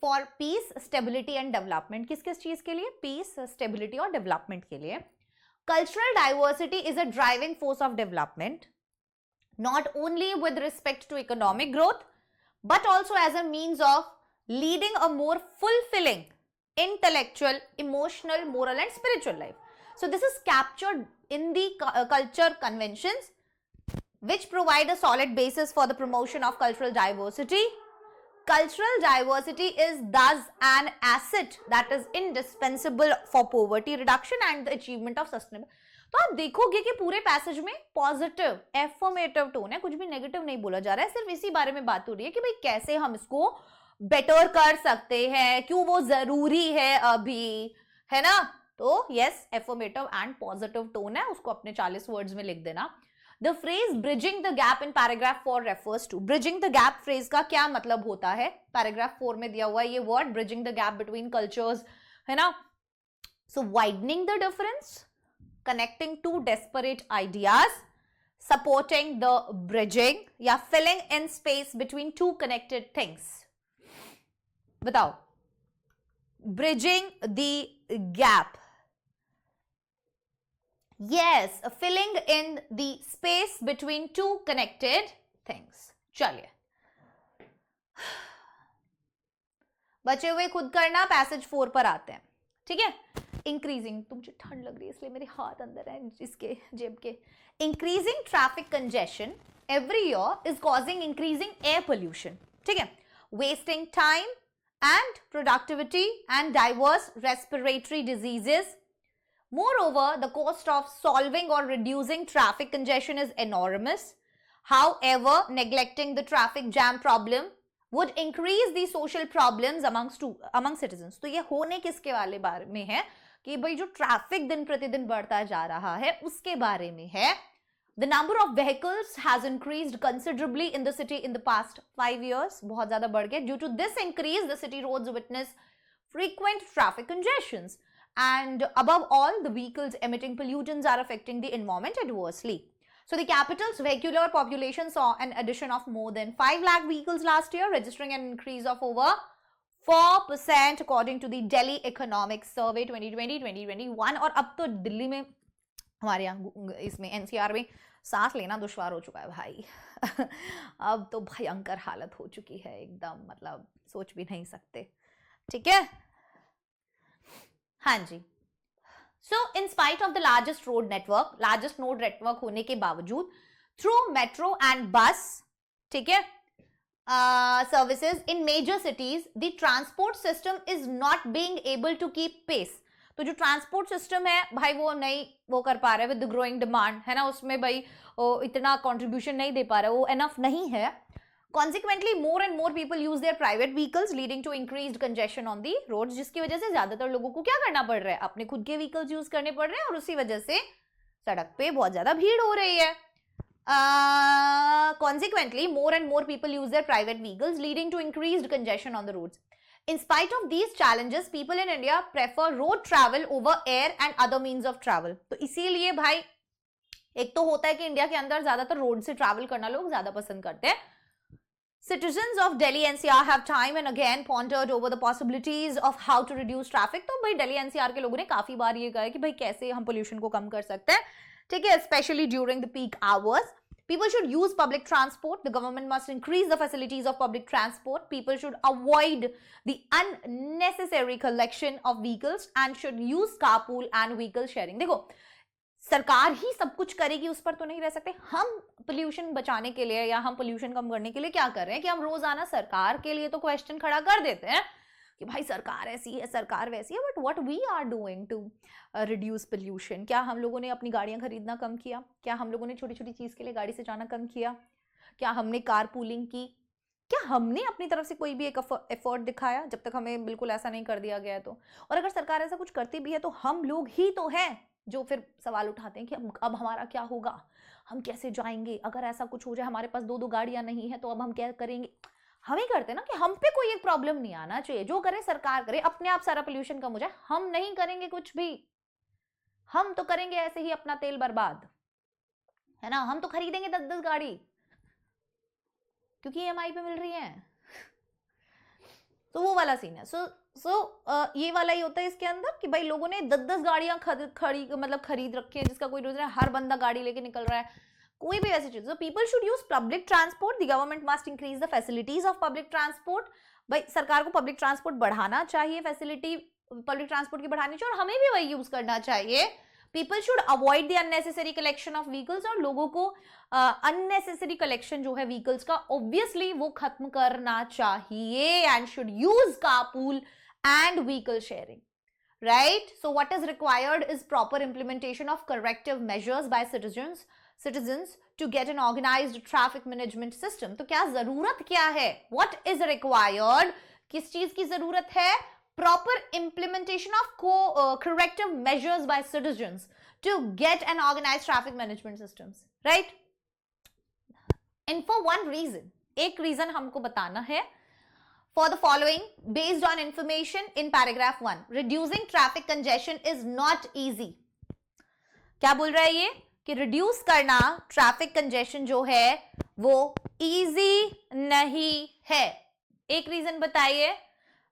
for piece, stability and development. किस किस चीज के लिए? पीस, स्टेबिलिटी और डेवलपमेंट के लिए। Cultural diversity is a driving force of development, not only with respect to economic growth, but also as a means of leading a more fulfilling intellectual, emotional, moral and spiritual life. So this is captured in the culture conventions which provide a solid basis for the promotion of cultural diversity. Cultural diversity is thus an asset that is indispensable for poverty reduction and the achievement of sustainable. तो आप देखोगे कि पूरे passage में positive affirmative tone है, कुछ भी negative नहीं बोला जा रहा है, सिर्फ इसी बारे में बात हो रही है कि भाई कैसे हम इसको बेटर कर सकते हैं, क्यों वो जरूरी है अभी, है ना। तो yes, affirmative and positive tone है, उसको अपने 40 वर्ड्स में लिख देना। The phrase bridging the gap in paragraph 4 refers to, bridging the gap phrase का क्या मतलब होता है? पैराग्राफ 4 में दिया हुआ है ये word, bridging the gap between cultures, है ना। So widening the difference, connecting two disparate ideas, supporting the bridging या filling in space between two connected things. बताओ, bridging the gap. Yes, filling in the space between two connected things. चलिए, बचे हुए खुद करना, passage 4 पर आते हैं, ठीक है। इंक्रीजिंग, तो मुझे ठंड लग रही है इसलिए मेरे हाथ अंदर है इसके जेब के। Increasing traffic congestion every year is causing increasing air pollution, ठीक है, wasting time and productivity and diverse respiratory diseases. Moreover, the cost of solving or reducing traffic congestion is enormous. However, neglecting the traffic jam problem would increase the social problems among citizens. तो ये होने किसके वाले बारे में है कि भाई जो ट्रैफिक दिन प्रतिदिन बढ़ता जा रहा है उसके बारे में है। The number of vehicles has increased considerably in the city in the past 5 years. बहुत ज्यादा बढ़ गया। Due to this increase, the city roads witness frequent traffic congestions. And above all, the vehicles emitting pollutants are affecting the environment adversely. So the capital's vehicular population saw an addition of more than 5 lakh vehicles last year, registering an increase of over 4% according to the Delhi Economic Survey 2020-2021. और अब तो दिल्ली में, हमारे यहाँ इसमें NCR में सांस लेना दुश्वार हो चुका है भाई। अब तो भयंकर हालत हो चुकी है एकदम, मतलब सोच भी नहीं सकते, ठीक है। हाँ जी। So, in spite of the largest road network होने के बावजूद, through metro and bus, ठीक है, services in major cities, the transport system is not being able to keep pace. तो जो ट्रांसपोर्ट सिस्टम है भाई वो नहीं वो कर पा रहा है विद द ग्रोइंग डिमांड, है ना, उसमें भाई इतना कंट्रीब्यूशन नहीं दे पा रहा है, वो एनफ नहीं है। Consequently, more and more people use their private vehicles, leading to increased congestion on the roads, जिसकी वजह से ज्यादातर लोगों को क्या करना पड़ रहा है, अपने खुद के व्हीकल्स यूज करने पड़ रहे हैं और उसी वजह से सड़क पे बहुत ज्यादा भीड़ हो रही है। Consequently, more and more people use their private vehicles, leading to increased congestion on the roads. In spite of these challenges, people in India prefer road travel over air and other means of travel. तो इसीलिए भाई एक तो होता है कि India के अंदर ज्यादातर रोड से ट्रैवल करना लोग ज्यादा पसंद करते हैं। Citizens of Delhi NCR have time and again pondered over the possibilities of how to reduce traffic. तो भाई दिल्ली NCR के लोगों ने काफी बार ये कहा है कि भाई कैसे हम पोल्यूशन को कम कर सकते हैं, ठीक है, especially during the peak hours. People should use public transport. The government must increase the facilities of public transport. People should avoid the unnecessary collection of vehicles and should use carpool and vehicle sharing. देखो, सरकार ही सब कुछ करेगी उस पर तो नहीं रह सकते। हम पोल्यूशन बचाने के लिए या हम पोल्यूशन कम करने के लिए क्या कर रहे हैं कि हम रोजाना सरकार के लिए तो क्वेश्चन खड़ा कर देते हैं कि भाई सरकार ऐसी है, सरकार वैसी है, but what we are doing to reduce pollution. क्या हम लोगों ने अपनी गाड़ियां खरीदना कम किया? क्या हम लोगों ने छोटी छोटी चीज के लिए गाड़ी से जाना कम किया? क्या हमने कार पूलिंग की? क्या हमने अपनी तरफ से कोई भी एक एफर्ट दिखाया? जब तक हमें बिल्कुल ऐसा नहीं कर दिया गया तो। और अगर सरकार ऐसा कुछ करती भी है तो हम लोग ही तो हैं जो फिर सवाल उठाते हैं कि अब हमारा क्या होगा, हम कैसे जाएंगे, अगर ऐसा कुछ हो जाए, हमारे पास 2-2 गाड़ियां नहीं है तो अब हम क्या करेंगे। हम ही करते हैं ना कि हम पे कोई एक प्रॉब्लम नहीं आना चाहिए, जो करे सरकार करे, अपने आप सारा पोल्यूशन कम हो जाए, हम नहीं करेंगे कुछ भी। हम तो करेंगे ऐसे ही अपना तेल बर्बाद, है ना, हम तो खरीदेंगे 10-10 गाड़ी क्योंकि ईएमआई पे मिल रही है। तो वो वाला सीन है। ये वाला ही होता है इसके अंदर कि भाई लोगों ने 10-10 गाड़ियां खरीद रखी है, जिसका कोई रीजन है, हर बंदा गाड़ी लेके निकल रहा है, कोई भी ऐसी चीज। People should use public transport, the government must increase the facilities of public transport. भाई सरकार को पब्लिक ट्रांसपोर्ट बढ़ाना चाहिए, फैसिलिटी पब्लिक ट्रांसपोर्ट की बढ़ानी चाहिए, और हमें भी वही यूज करना चाहिए। People should avoid the unnecessary collection of vehicles, और लोगों को अननेसेसरी कलेक्शन जो है व्हीकल्स का, ऑब्वियसली वो खत्म करना चाहिए, and should use carpool and vehicle sharing, right? So what is required is proper implementation of corrective measures by citizens to get an organized traffic management system. तो क्या जरूरत क्या है? What is required? किस चीज की जरूरत है? Proper implementation of corrective measures by citizens to get an organized traffic management systems, right? And for one reason, एक reason हमको बताना है. For the following, based on information in paragraph 1, reducing traffic congestion is not easy. क्या बोल रहा है ये कि reduce करना traffic congestion जो है वो easy नहीं है. एक reason बताइए.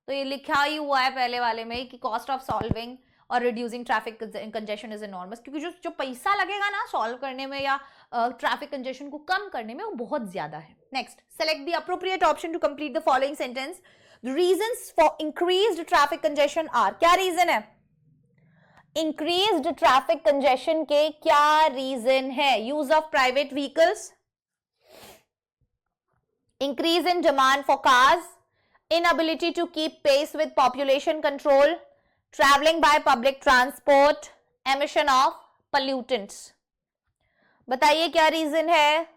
तो ये लिखा ही हुआ है पहले वाले में कि cost of solving और reducing traffic congestion is enormous, क्योंकि जो पैसा लगेगा ना सॉल्व करने में या ट्रैफिक कंजेशन को कम करने में वो बहुत ज्यादा है. Next, select the appropriate option to complete the following sentence. The reasons for increased traffic congestion are. क्या रीजन है? इंक्रीज्ड ट्रैफिक कंजेशन के क्या रीजन है? Use of private vehicles, increase in demand for cars, inability to keep pace with population control, traveling by public transport, emission of pollutants. बताइए क्या reason है?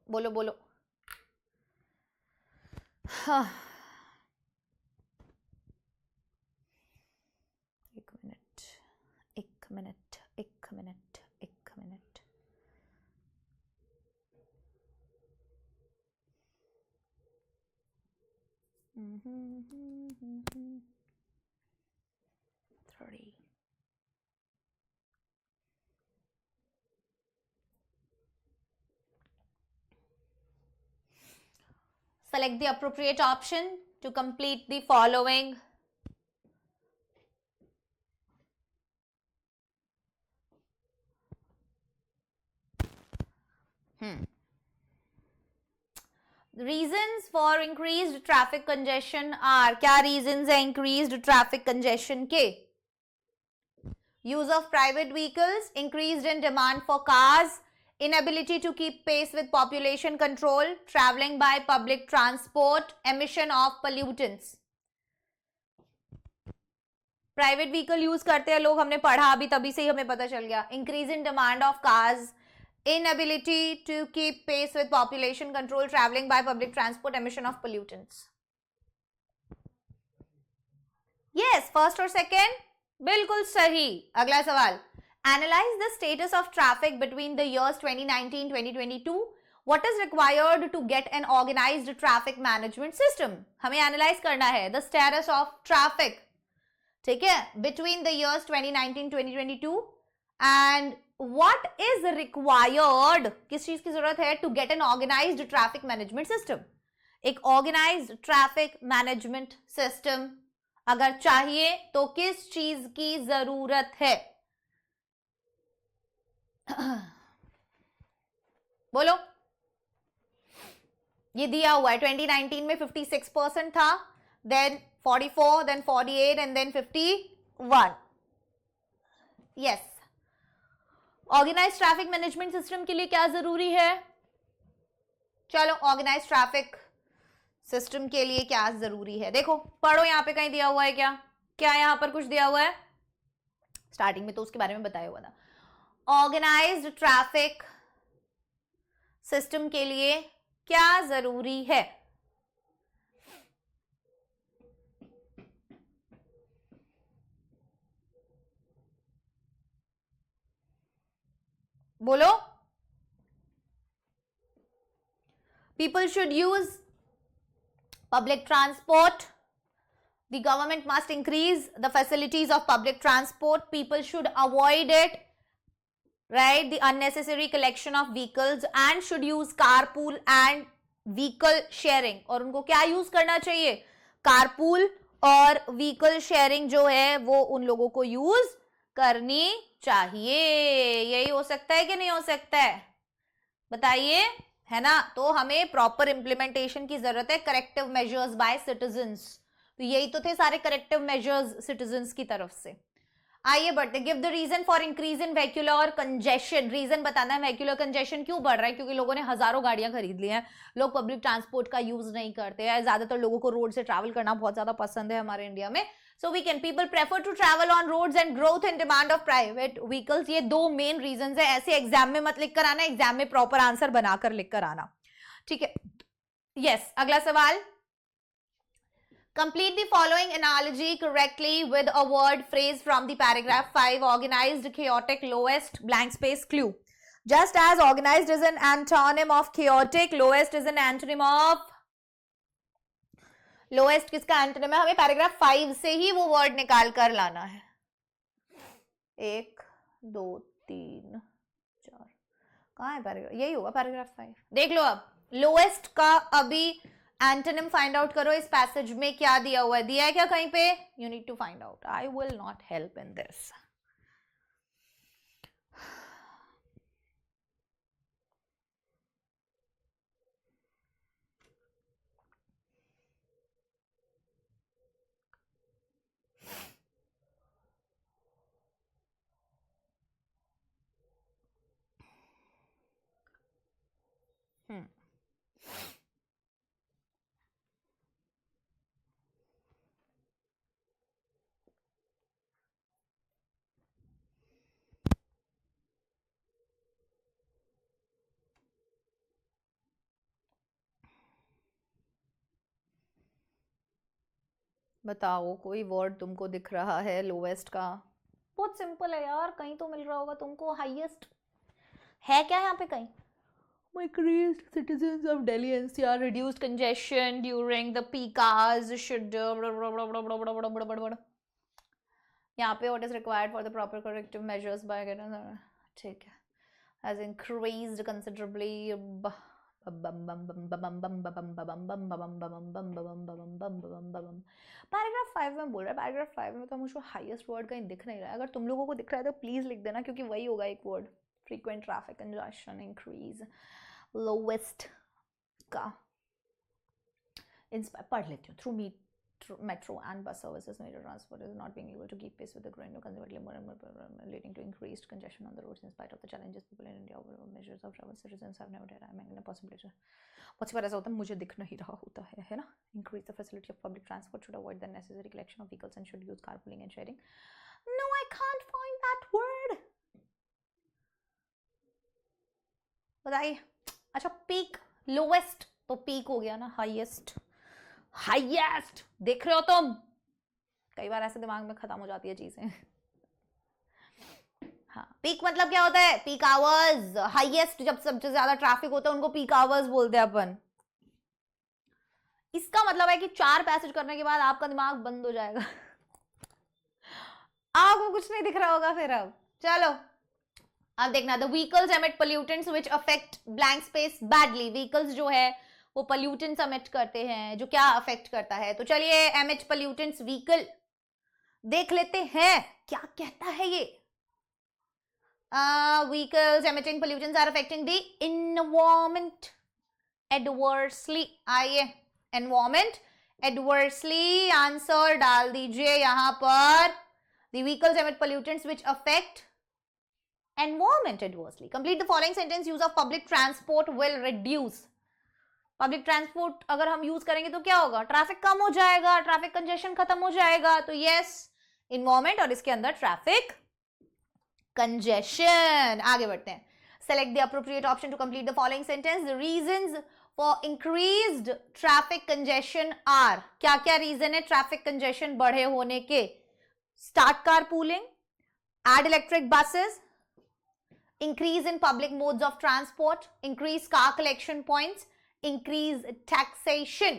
बोलो बोलो. हाँ, एक minute. Three. Select the appropriate option to complete the following. Reasons for increased traffic congestion are. क्या reasons है increased traffic congestion के? Use of private vehicles, increased in demand for cars, inability to keep pace with population control, traveling by public transport, emission of pollutants. Private vehicle use करते हैं लोग, हमने पढ़ा अभी, तभी से ही हमें पता चल गया. Increase in demand of cars, inability to keep pace with population control, traveling by public transport, emission of pollutants. Yes, first और second बिल्कुल सही. अगला सवाल. Analyze the status of traffic between the years 2019-2022. What is required to get an organized traffic management system? हमें analyze करना है the status of traffic, ठीक है, between the years 2019-2022 and what is required, किस चीज की जरूरत है to get an organized traffic management system. एक organized traffic management system अगर चाहिए तो किस चीज की जरूरत है? बोलो. ये दिया हुआ है 2019 में 56% था, then 44, then 48 and then 51. yes. Organize traffic management system के लिए क्या जरूरी है? चलो, ऑर्गेनाइज ट्रैफिक सिस्टम के लिए क्या जरूरी है देखो, पढ़ो. यहां पे कहीं दिया हुआ है क्या? क्या यहां पर कुछ दिया हुआ है? स्टार्टिंग में तो उसके बारे में बताया हुआ था. ऑर्गेनाइज्ड ट्रैफिक सिस्टम के लिए क्या जरूरी है? बोलो. People should use Public transport, the government must increase the facilities of public transport. People should avoid it, right? The unnecessary collection of vehicles, and should use carpool and vehicle sharing. और उनको क्या use करना चाहिए? Carpool और vehicle sharing जो है वो उन लोगों को यूज करनी चाहिए. यही हो सकता है कि नहीं हो सकता है? बताइए, है ना? तो हमें प्रॉपर इंप्लीमेंटेशन की जरूरत है, करेक्टिव मेजर्स बाय सिटीजन्स. तो यही तो थे सारे करेक्टिव मेजर्स सिटीजन्स की तरफ से. आइए बढ़ते. Give the reason for increase in vehicular congestion. Reason बताना है वेहिकुलर कंजेशन क्यों बढ़ रहा है. क्योंकि लोगों ने हजारों गाड़ियां खरीद ली हैं, लोग पब्लिक ट्रांसपोर्ट का यूज नहीं करते हैं. ज्यादातर लोगों को रोड से ट्रैवल करना बहुत ज्यादा पसंद है हमारे इंडिया में. So we can people prefer to travel on roads and growth in demand of private vehicles. ये दो मेन रीजन है. ऐसे एग्जाम में मत लिख कर आना, एग्जाम में प्रॉपर आंसर बनाकर लिख कर आना. ठीक है. यस, अगला सवाल. Complete the following analogy correctly with a word phrase from the paragraph 5. Organized, chaotic, lowest, blank space, clue. Just as organized is an antonym of chaotic, lowest is an antonym of lowest. किसका antonym है? हमें paragraph 5 से ही वो word निकाल कर लाना है. 1 2 3 4. कहाँ है पैराग्राफ? यही होगा पैराग्राफ 5. देख लो. अब लोएस्ट का अभी एंटोनिम फाइंड आउट करो. इस पैसेज में क्या दिया हुआ है? दिया है क्या कहीं पे? You need to find out. I will not help in this. बताओ, कोई वर्ड तुमको दिख रहा है लोवेस्ट का? बहुत सिंपल है यार, कहीं तो मिल रहा होगा तुमको. हाईएस्ट है क्या यहाँ पे कहीं? Increased citizens of Delhi NCR reduced congestion during the peak hours should यहाँ पे what is required for the proper corrective measures by ठीक है has increased considerably. पैराग्राफ 5 में बोल रहा है. पैराग्राफ 5 में तो मुझको हाईएस्ट वर्ड कहीं दिख नहीं रहा है. अगर तुम लोगों को दिख रहा है तो प्लीज लिख देना, क्योंकि वही होगा एक word. Frequent traffic congestion, increase, lowest का पढ़ लेती हूँ. Through metro and bus services, major transport is not being able to keep pace with the growing consequently more and more leading to increased congestion on the roads in spite of the challenges people in India overall measures of travel citizens have never had a possibility. बहुत सी बार ऐसा होता है मुझे दिख नहीं रहा होता है ना. Increase the facility of public transport, should avoid the necessary collection of vehicles and should use carpooling and sharing. No, I can't find that word. बताइए. अच्छा, पीक, लोवेस्ट तो पीक हो गया ना. हाईएस्ट, हाईएस्ट देख रहे हो तुम? कई बार ऐसे दिमाग में खत्म हो जाती है चीजें. हाँ, पीक मतलब क्या होता है? Peak hours. हाईएस्ट जब सबसे ज्यादा ट्रैफिक होता है उनको पीक आवर्स बोलते हैं अपन. इसका मतलब है कि 4 पैसेज करने के बाद आपका दिमाग बंद हो जाएगा. आपको कुछ नहीं दिख रहा होगा फिर. अब चलो, अब देखना. The vehicles emit pollutants which affect blank space badly. Vehicles जो है वो पोल्यूटेंट्स एमिट करते हैं, जो क्या अफेक्ट करता है. तो चलिए, एमिट पोल्यूटेंट्स व्हीकल देख लेते हैं क्या कहता है ये. Vehicles emitting pollutants are affecting the environment adversely. आइए, एनवायरमेंट एडवर्सली आंसर डाल दीजिए यहां पर. The vehicles emit pollutants which affect environment adversely. Complete the following sentence. Use of public transport will reduce. Public transport अगर हम use करेंगे तो क्या होगा? ट्रैफिक कम हो जाएगा, ट्रैफिक कंजेशन खत्म हो जाएगा. तो यस, इन्वायरमेंट और इसके अंदर ट्रैफिक कंजेशन. आगे बढ़ते हैं. Select the appropriate option to complete the following sentence. The reasons for increased traffic congestion are. क्या क्या रीजन है ट्रैफिक कंजेशन बढ़े होने के? Start car pooling, add electric buses, increase in public modes of transport, increase car collection points, increase taxation.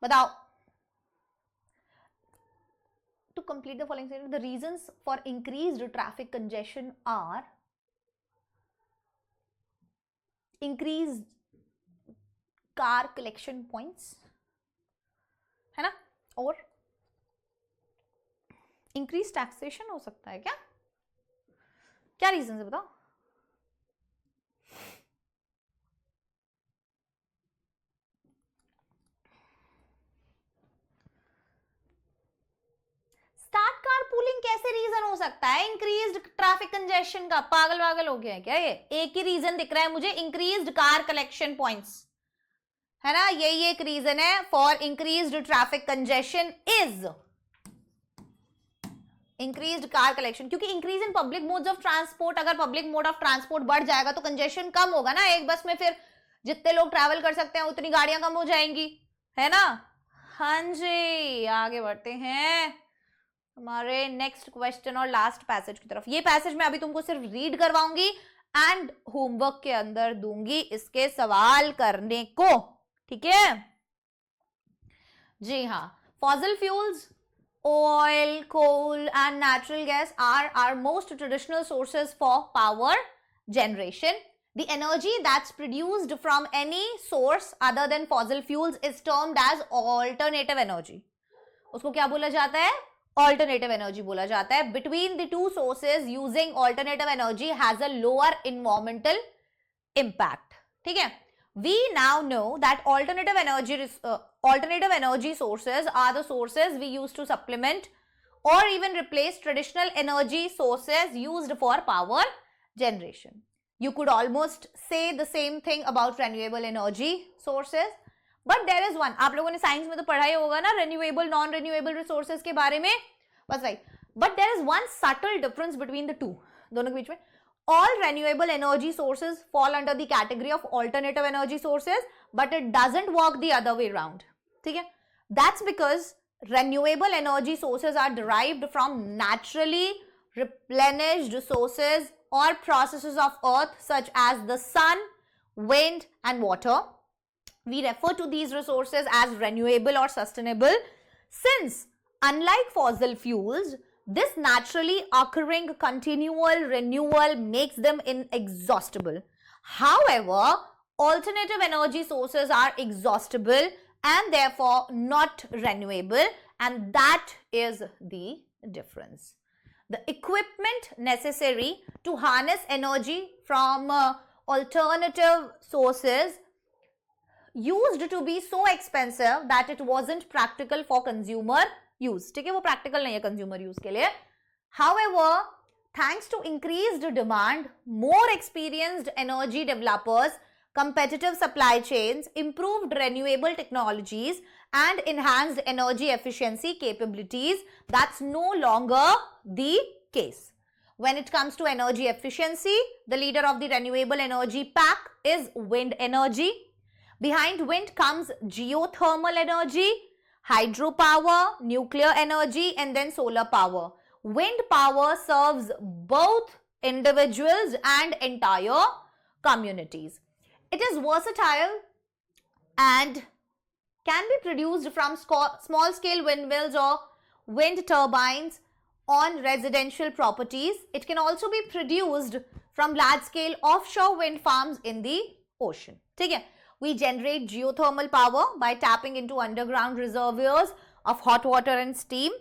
बताओ. To complete the following statement, the reasons for increased traffic congestion are increased car collection points, है ना, और increase taxation हो सकता है. क्या क्या reason है बताओ. स्टार्ट कार पूलिंग कैसे रीजन हो सकता है इंक्रीज्ड ट्रैफिक कंजेशन का? पागल हो गया है क्या? ये एक ही रीजन दिख रहा है मुझे, इंक्रीज्ड कार कलेक्शन पॉइंट्स, है ना. यही एक रीजन है for increased traffic congestion is increased car collection. क्योंकि increase in public modes of transport, अगर पब्लिक मोड ऑफ ट्रांसपोर्ट बढ़ जाएगा तो कंजेशन कम होगा ना. एक बस में फिर जितने लोग ट्रैवल कर सकते हैं उतनी गाड़ियां कम हो जाएंगी, है ना. हाँ जी, आगे बढ़ते हैं हमारे नेक्स्ट क्वेश्चन और लास्ट पैसेज की तरफ. ये पैसेज मैं अभी तुमको सिर्फ रीड करवाऊंगी एंड होमवर्क के अंदर दूंगी इसके सवाल करने को, ठीक है जी. हाँ, fossil fuels, oil, coal and natural gas are our most traditional sources for power generation. The energy that's produced from any source other than fossil fuels is termed as alternative energy. उसको क्या बोला जाता है? Alternative energy बोला जाता है. Between the two sources, using alternative energy has a lower environmental impact. ठीक है. We now know that alternative energy sources are the sources we use to supplement or even replace traditional energy sources used for power generation. You could almost say the same thing about renewable energy sources, but there is one. आप लोगों ने science में तो पढ़ा ही होगा ना renewable, non-renewable resources के बारे में, बस भाई. But there is one subtle difference between the two. दोनों के बीच में. All renewable energy sources fall under the category of alternative energy sources, but it doesn't work the other way around. ठीक है? That's because renewable energy sources are derived from naturally replenished sources or processes of earth such as the sun, wind and water. We refer to these resources as renewable or sustainable since, unlike fossil fuels, this naturally occurring continual renewal makes them inexhaustible. However, alternative energy sources are exhaustible and therefore not renewable, and that is the difference. The equipment necessary to harness energy from alternative sources used to be so expensive that it wasn't practical for consumer use. ठीक है, वो practical नहीं है consumer use के लिए. However, thanks to increased demand, more experienced energy developers, competitive supply chains, improved renewable technologies and enhanced energy efficiency capabilities, that's no longer the case. When it comes to energy efficiency, the leader of the renewable energy pack is wind energy. Behind wind comes geothermal energy, hydropower, nuclear energy and then solar power. Wind power serves both individuals and entire communities. It is versatile and can be produced from small scale windmills or wind turbines on residential properties. It can also be produced from large scale offshore wind farms in the ocean. ठीक है? We generate geothermal power by tapping into underground reservoirs of hot water and steam.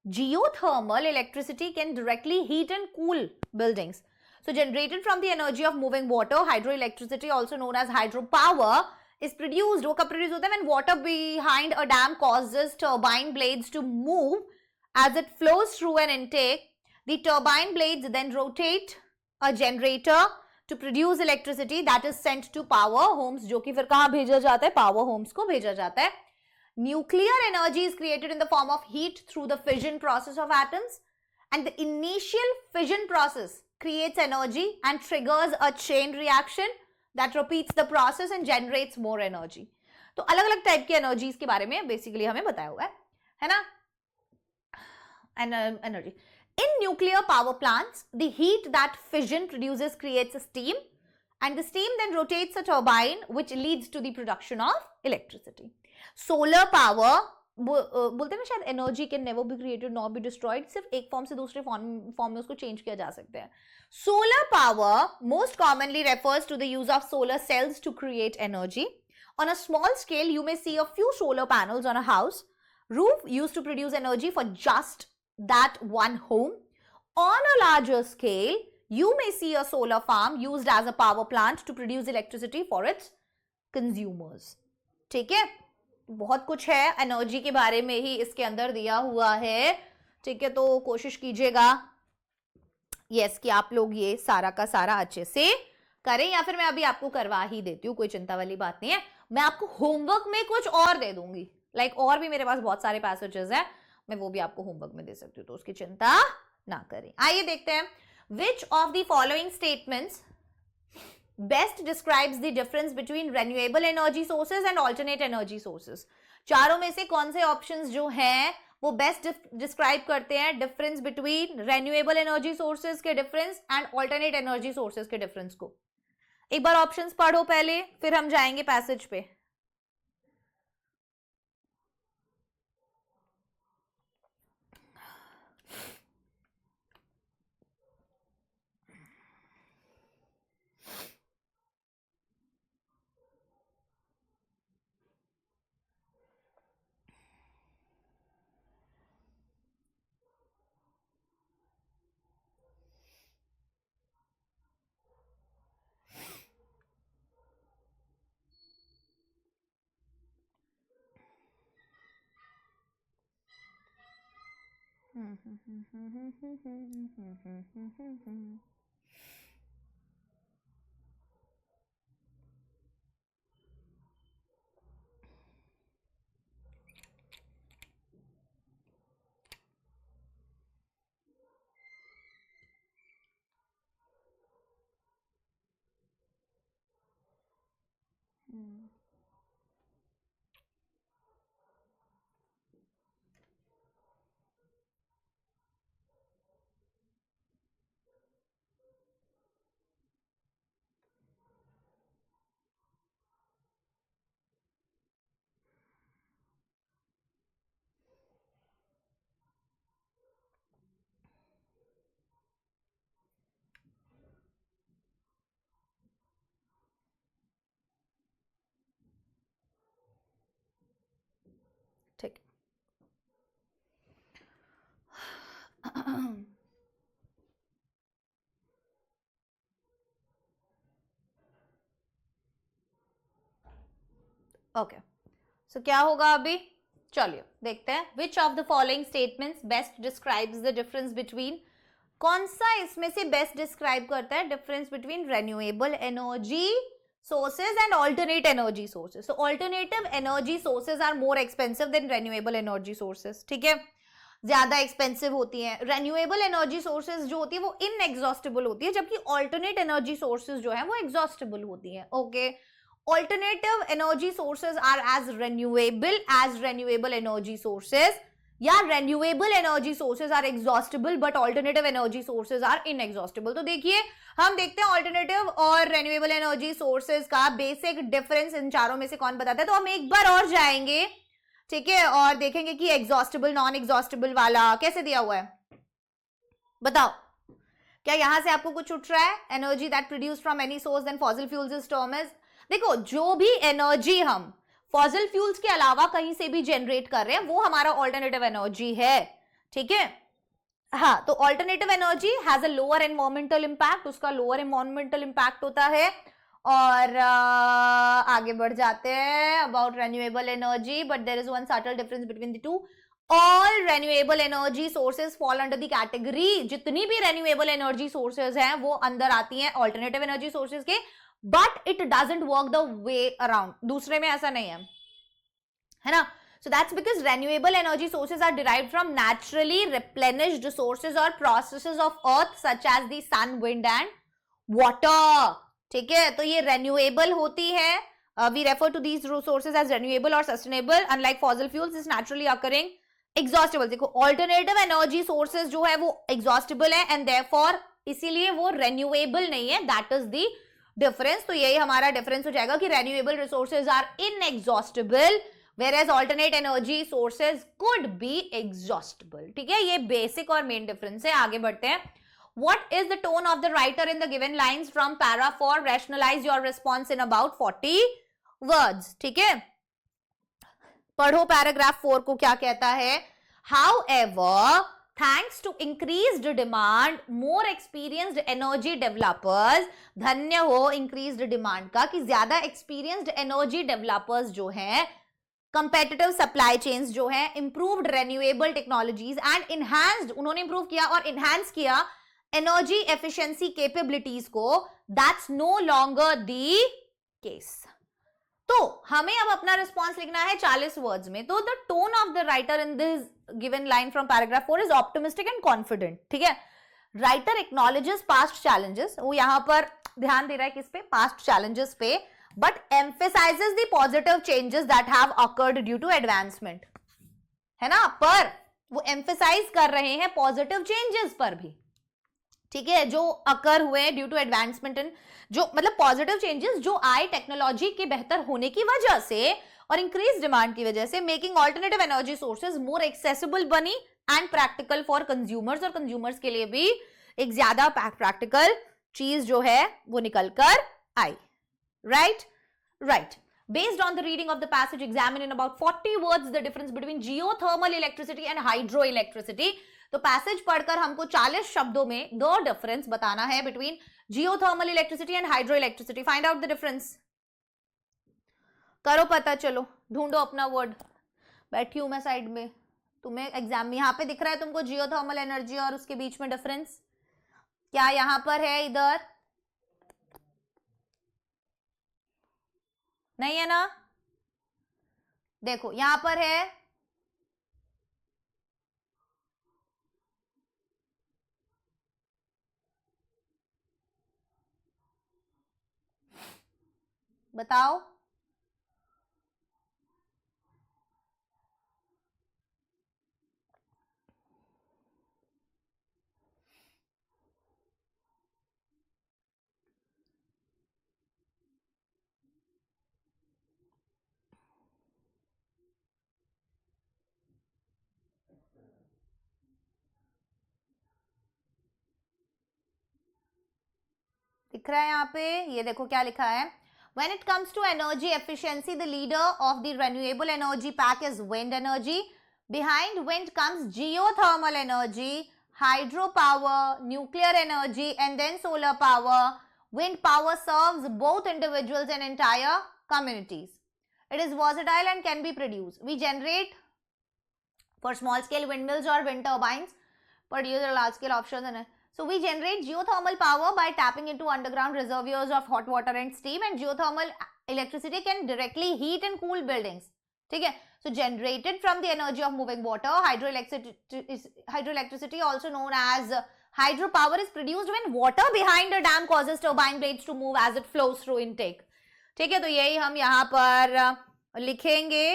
Geothermal electricity can directly heat and cool buildings. So generated from the energy of moving water, hydroelectricity, also known as hydropower, is produced. वो कब produce होता है? When water behind a dam causes turbine blades to move as it flows through an intake. The turbine blades then rotate a generator to produce electricity that is sent to power homes, जो कि फिर कहाँ भेजा जाता है? Power homes को भेजा जाता है. Nuclear energy is created in the form of heat through the fission process of atoms, and the initial fission process creates energy and triggers a chain reaction that repeats the process and generates more energy. तो अलग अलग type की energies के बारे में basically हमें बताया हुआ है ना? Energy. In nuclear power plants, the heat that fission produces creates a steam, and the steam then rotates a turbine which leads to the production of electricity. Solar power बोलते हैं ना, शायद energy can never be created not be destroyed, सिर्फ एक form से दूसरे form में उसको चेंज किया जा सकता है. Solar power most commonly refers to the use of solar cells to create energy. On a small scale, you may see a few solar panels on a house roof used to produce energy for just that one home. On a larger scale, you may see a solar farm used as a power plant to produce electricity for its consumers. ठीक है, बहुत कुछ है energy के बारे में ही इसके अंदर दिया हुआ है. ठीक है, तो कोशिश कीजिएगा यस कि आप लोग ये सारा का सारा अच्छे से करें, या फिर मैं अभी आपको करवा ही देती हूँ, कोई चिंता वाली बात नहीं है. मैं आपको होमवर्क में कुछ और दे दूंगी, लाइक और भी मेरे पास बहुत सारे पैसेजेस हैं, मैं वो भी आपको होमवर्क में दे सकती हूँ, तो उसकी चिंता ना करें. आइए देखते हैं, which of the following statements best describes the difference between renewable energy sources and alternate energy sources. चारों में से कौन से ऑप्शंस जो हैं वो बेस्ट डिस्क्राइब करते हैं difference between renewable energy sources के difference and alternate energy sources के डिफरेंस को. एक बार ऑप्शंस पढ़ो पहले, फिर हम जाएंगे पैसेज पे. ठीक. ओके, सो क्या होगा अभी, चलिए देखते हैं. Which of the following statements best describes the difference between, कौन सा इसमें से बेस्ट डिस्क्राइब करता है difference between renewable energy sources and alternate energy sources. So alternative energy sources are more expensive than renewable energy sources. ठीक है, ज्यादा expensive होती हैं. रेन्यूएबल एनर्जी सोर्सेज जो होती है वो इनएग्जॉस्टेबल होती है, जबकि ऑल्टरनेट एनर्जी सोर्सेज जो है वो एग्जॉस्टेबल होती हैं. Okay, alternative energy sources are as renewable energy sources, या renewable energy sources are exhaustible but alternative energy sources are inexhaustible. तो देखिए, हम देखते हैं ऑल्टरनेटिव और रेन्यूएबल एनर्जी सोर्सेज का बेसिक डिफरेंस इन चारों में से कौन बताता है. तो हम एक बार और जाएंगे, ठीक है, और देखेंगे कि एग्जॉस्टेबल नॉन एग्जॉस्टेबल वाला कैसे दिया हुआ है. बताओ, क्या यहां से आपको कुछ उठ रहा है? Energy that produce from any source then fossil fuels is term as. देखो, जो भी एनर्जी हम फॉसिल फ्यूल्स के अलावा कहीं से भी जनरेट कर रहे हैं वो हमारा ऑल्टरनेटिव एनर्जी है. ठीक है, हाँ, तो alternative energy has a lower environmental impact, उसका लोअर एनवायरमेंटल इंपैक्ट होता है. और आगे बढ़ जाते हैं. About renewable energy, but there is one subtle difference between the two. All renewable energy sources fall under the category, जितनी भी रेन्यूएबल एनर्जी सोर्सेज हैं वो अंदर आती हैं ऑल्टरनेटिव एनर्जी सोर्सेज के, but it doesn't work the way around. दूसरे में ऐसा नहीं है ना. So that's because renewable energy sources are derived from naturally replenished sources or processes of earth such as the sun, wind and water. ठीक है, तो ये renewable होती है. We refer to these sources as renewable or sustainable. Unlike fossil fuels, is naturally occurring exhaustible. देखो, alternative energy sources जो है वो exhaustible है and therefore इसीलिए वो renewable नहीं है. That is the difference. तो यही हमारा difference हो जाएगा कि renewable resources are inexhaustible whereas alternate energy sources could be exhaustible. ठीक है, ये बेसिक और मेन डिफरेंस है. आगे बढ़ते हैं. What is the tone of the writer in the given lines from para 4? Rationalize your response in about 40 words. ठीक है, पढ़ो पैराग्राफ 4 को क्या कहता है. However, thanks to increased demand, more experienced energy developers, धन्य हो increased demand का कि ज्यादा experienced energy developers जो हैं, competitive supply chains जो हैं, improved renewable technologies and enhanced, उन्होंने improve किया और enhance किया energy efficiency capabilities को. That's no longer the case. तो हमें अब अपना रिस्पॉन्स लिखना है 40 वर्ड्स में. तो the tone of the writer in this given line from paragraph 4 is optimistic and confident. ठीक है, राइटर एक्नॉलेजेस पास्ट चैलेंजेस, वो यहां पर ध्यान दे रहा है किस पे, पास्ट चैलेंजेस पे, but emphasizes the positive changes that have occurred due to advancement. है ना, पर वो एम्फेसाइज कर रहे हैं पॉजिटिव चेंजेस पर भी. ठीक है, जो अकर हुए ड्यू टू एडवांसमेंट इन, जो मतलब पॉजिटिव चेंजेस जो आए टेक्नोलॉजी के बेहतर होने की वजह से और इंक्रीज डिमांड की वजह से, making alternative energy sources more accessible बनी एंड प्रैक्टिकल फॉर कंज्यूमर्स, और कंज्यूमर्स के लिए भी एक ज्यादा प्रैक्टिकल चीज जो है वो निकल कर आई. Right. Based on the reading of the passage, examine in about 40 words the difference between geothermal electricity and hydroelectricity. तो पैसेज पढ़कर हमको 40 शब्दों में दो डिफरेंस बताना है between geothermal electricity and hydro electricity. Find out the difference. करो पता, चलो ढूंढो अपना वर्ड. बैठी हूं मैं साइड में, तुम्हें एग्जाम में यहां पे दिख रहा है तुमको जियोथर्मल एनर्जी और उसके बीच में डिफरेंस क्या यहां पर है? इधर नहीं है ना, देखो यहां पर है. बताओ. दिख रहा है यहाँ पे, ये देखो क्या लिखा है. When it comes to energy efficiency, the leader of the renewable energy pack is wind energy. Behind wind comes geothermal energy, hydropower, nuclear energy, and then solar power. Wind power serves both individuals and entire communities. It is versatile and can be produced. We generate for small scale windmills or wind turbines, produce a large scale offshore energy. So we generate geothermal power by tapping into underground reservoirs of hot water and steam, and geothermal electricity can directly heat and cool buildings. ठीक है, so generated from the energy of moving water. Hydroelectricity, also known as hydropower, is produced when water behind a dam causes turbine blades to move as it flows through intake. ठीक है, तो यही हम यहाँ पर लिखेंगे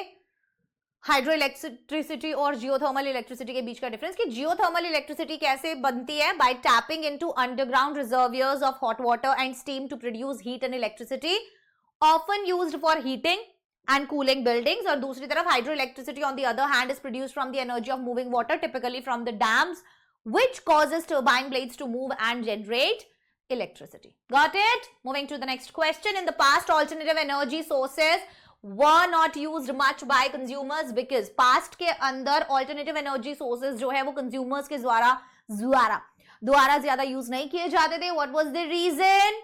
हाइड्रो इलेक्ट्रिसिटी और geothermal electricity के बीच का डिफरेंस कि जियोथर्मल इलेक्ट्रिसिटी कैसे बनती है, by tapping into underground reservoirs of hot water and steam to produce heat and electricity, often used for heating and cooling buildings. और दूसरी तरफ hydro electricity on the other hand is produced from the energy of moving water, typically from the dams, which causes turbine blades to move and generate electricity. Got it? Moving to the next question. In the past, alternative energy sources were not used much by consumers because past के अंदर alternative energy sources जो है वो consumers के द्वारा ज्यादा use नहीं किए जाते थे. What was the reason?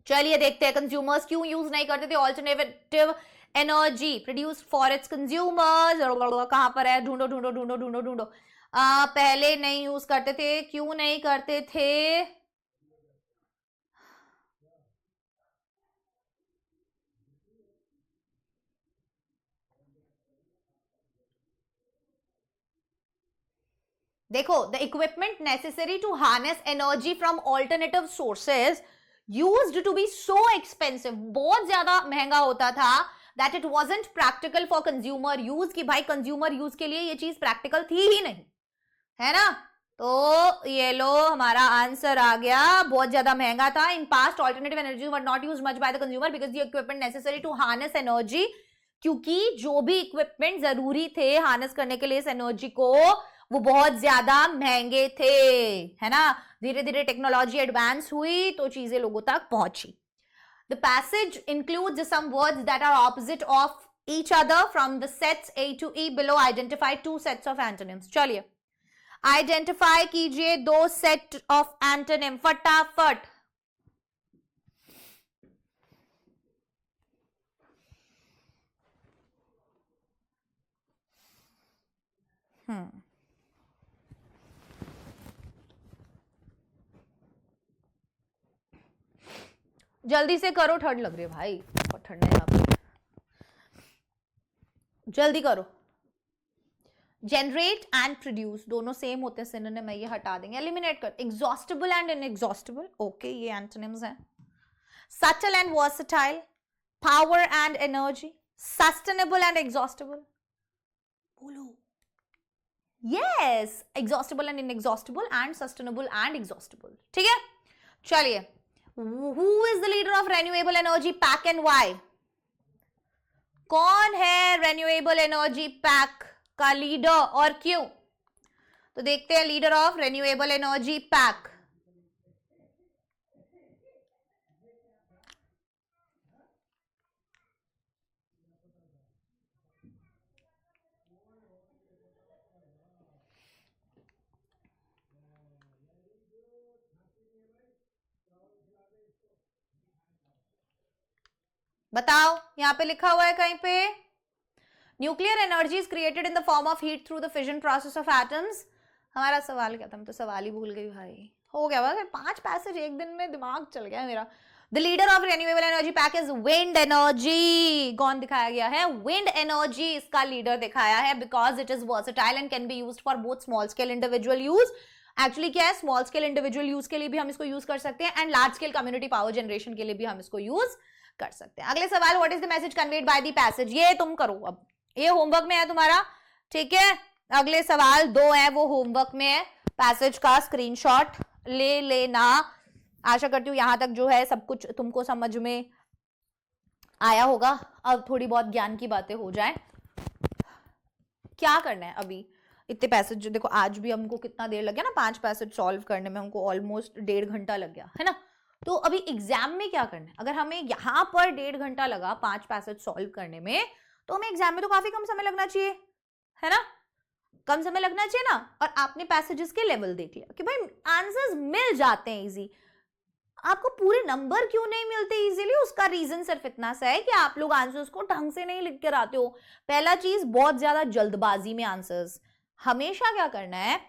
चलिए देखते हैं consumers क्यों यूज नहीं करते थे alternative energy produced for its consumers. कहां पर है? ढूंढो. पहले नहीं यूज करते थे, क्यों नहीं करते थे? देखो, the equipment necessary to harness energy from alternative sources used to be so expensive, बहुत ज्यादा महंगा होता था, that it wasn't practical for consumer use, कि भाई कंज्यूमर यूज के लिए ये चीज प्रैक्टिकल थी ही नहीं, है ना. तो ये लो हमारा आंसर आ गया, बहुत ज्यादा महंगा था. In past alternative energy were not used much by the consumer because the equipment necessary to harness energy क्योंकि जो भी इक्विपमेंट जरूरी थे हार्नेस करने के लिए इस एनर्जी को, वो बहुत ज्यादा महंगे थे, है ना। धीरे धीरे टेक्नोलॉजी एडवांस हुई तो चीजें लोगों तक पहुंची. The passage includes some words that are opposite of each other from the sets A to E below. Identify two sets of antonyms. चलिए आइडेंटिफाई कीजिए दो सेट ऑफ एंटोनिम फटाफट. जल्दी से करो, ठंड लग रही है भाई, बहुत ठंड है यहाँ पे, जल्दी करो. जनरेट एंड प्रोड्यूस दोनों सेम होते हैं, सिनोनिम है, ये हटा देंगे, एलिमिनेट कर. एग्जॉस्टिबल एंड इनएग्जॉस्टिबल, ओके, ये एंटोनिम्स हैं. Subtle and versatile, power and energy, sustainable and exhaustible. बोलो. Yes, exhaustible and inexhaustible and sustainable and exhaustible. ठीक है, चलिए. Who is the leader of renewable energy pack and why? कौन है renewable energy pack का leader और क्यों? तो देखते हैं leader of renewable energy pack. बताओ, यहां पे लिखा हुआ है कहीं पे. Nuclear energy is created in the form of heat through the fission process of atoms. हमारा सवाल क्या था, मैं तो सवाल ही भूल गई भाई. हो गया बस 5 पैसेज एक दिन में, दिमाग चल गया मेरा. The leader of renewable energy pack is wind energy. कौन दिखाया गया है? विंड एनर्जी इसका लीडर दिखाया है because it is versatile and can be used for both small scale individual use. Actually क्या है, स्मॉल स्केल इंडिविजुअल यूज के लिए भी हम इसको यूज कर सकते हैं and large scale community power generation के लिए भी हम इसको यूज कर सकते हैं. अगले सवाल, what is the message conveyed by the passage. ये तुम करो, अब ये होमवर्क में है तुम्हारा. ठीक है, अगले सवाल 2 है, वो होमवर्क में है. पैसेज का स्क्रीनशॉट ले लेना. आशा करती हूँ यहां तक जो है सब कुछ तुमको समझ में आया होगा. अब थोड़ी बहुत ज्ञान की बातें हो जाए. क्या करना है अभी, इतने पैसेज जो देखो, आज भी हमको कितना देर लग गया ना, 5 पैसेज सॉल्व करने में हमको ऑलमोस्ट 1.5 घंटा लग गया, है ना. तो अभी एग्जाम में क्या करना है, अगर हमें यहां पर 1.5 घंटा लगा 5 पैसेज सॉल्व करने में, तो हमें एग्जाम में तो काफी कम समय लगना चाहिए, है ना. कम समय लगना चाहिए ना. और आपने पैसेजेस के लेवल देख लिया कि भाई आंसर्स मिल जाते हैं इजी. आपको पूरे नंबर क्यों नहीं मिलते इजीली, उसका रीजन सिर्फ इतना सा है कि आप लोग आंसर्स को ढंग से नहीं लिख कर आते हो. पहला चीज, बहुत ज्यादा जल्दबाजी में आंसर्स. हमेशा क्या करना है,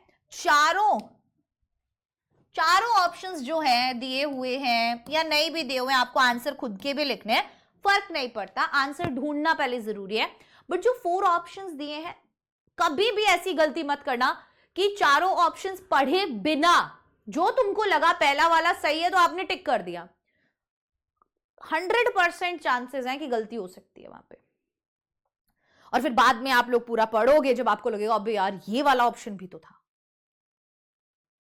चारों ऑप्शंस जो हैं दिए हुए हैं या नहीं भी दिए हुए हैं, आपको आंसर खुद के भी लिखने हैं, फर्क नहीं पड़ता. आंसर ढूंढना पहले जरूरी है. बट जो 4 ऑप्शंस दिए हैं, कभी भी ऐसी गलती मत करना कि चारों ऑप्शंस पढ़े बिना, जो तुमको लगा पहला वाला सही है तो आपने टिक कर दिया. 100% चांसेस हैं कि गलती हो सकती है वहां पे. और फिर बाद में आप लोग पूरा पढ़ोगे जब आपको लगेगा अबे यार ये वाला ऑप्शन भी तो था.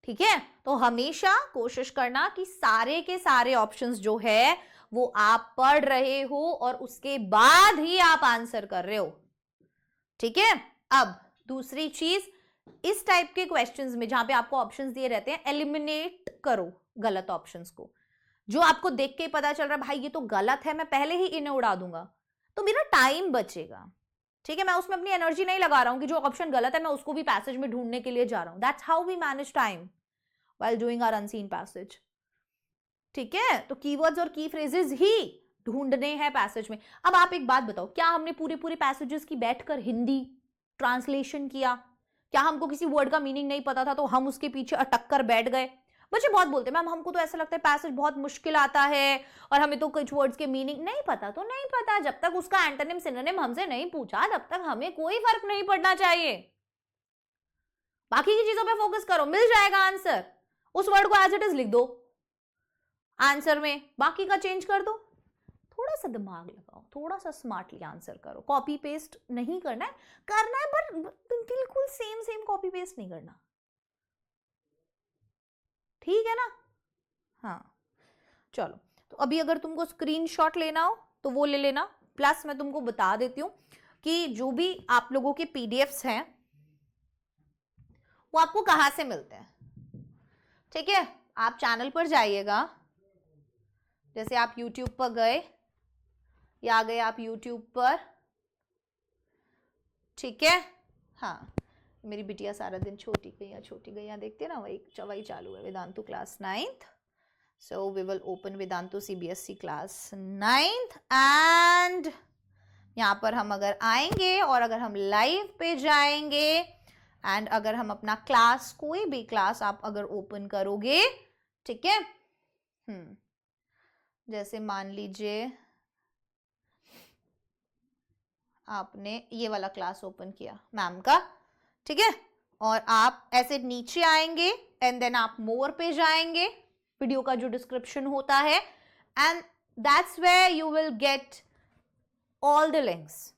ठीक है, तो हमेशा कोशिश करना कि सारे के सारे ऑप्शंस जो है वो आप पढ़ रहे हो और उसके बाद ही आप आंसर कर रहे हो. ठीक है. अब दूसरी चीज, इस टाइप के क्वेश्चंस में जहां पे आपको ऑप्शंस दिए रहते हैं, एलिमिनेट करो गलत ऑप्शंस को. जो आपको देख के पता चल रहा है भाई ये तो गलत है, मैं पहले ही इन्हें उड़ा दूंगा, तो मेरा टाइम बचेगा. ठीक है, मैं उसमें अपनी एनर्जी नहीं लगा रहा हूं कि जो ऑप्शन गलत है मैं उसको भी पैसेज में ढूंढने के लिए जा रहा हूं. That's how we manage time while doing our unseen passage. ठीक है, तो कीवर्ड्स और की फ्रेजेस ही ढूंढने हैं पैसेज में. अब आप एक बात बताओ, क्या हमने पूरे पैसेजेस की बैठकर हिंदी ट्रांसलेशन किया? क्या हमको किसी वर्ड का मीनिंग नहीं पता था तो हम उसके पीछे अटक कर बैठ गए? बच्चे बहुत बोलते हैं मैम हमको तो ऐसा लगता है पैसेज बहुत मुश्किल आता है और हमें तो कुछ वर्ड्स के मीनिंग नहीं पता. तो नहीं पता, जब तक उसका एंटोनिम सिनोनिम हमसे नहीं पूछा तब तक हमें कोई फर्क नहीं पड़ना चाहिए. बाकी की चीजों पे फोकस करो, मिल जाएगा आंसर. उस वर्ड को एज इट इज लिख दो आंसर में, बाकी का चेंज कर दो. थोड़ा सा दिमाग लगाओ, थोड़ा सा स्मार्टली आंसर करो. कॉपी पेस्ट नहीं करना है पर बिल्कुल सेम कॉपी पेस्ट नहीं करना. ठीक है ना. हाँ चलो, तो अभी अगर तुमको स्क्रीनशॉट लेना हो तो वो ले लेना. प्लस मैं तुमको बता देती हूँ कि जो भी आप लोगों के पीडीएफ्स हैं वो आपको कहाँ से मिलते हैं। ठीक है, आप चैनल पर जाइएगा, जैसे आप YouTube पर गए या आ गए आप YouTube पर, ठीक है। हाँ, मेरी बिटिया सारा दिन छोटी गैया देखते हैं ना, वही चालू है, Vedantu class 9th। So we will open Vedantu CBSE class 9th and यहाँ पर हम अगर आएंगे और अगर हम लाइव पे जाएंगे एंड अगर हम अपना क्लास, कोई भी क्लास आप अगर ओपन करोगे, ठीक है, जैसे मान लीजिए आपने ये वाला क्लास ओपन किया मैम का, ठीक है, और आप ऐसे नीचे आएंगे एंड देन आप मोर पे जाएंगे, वीडियो का जो डिस्क्रिप्शन होता है, and that's where you will get all the links.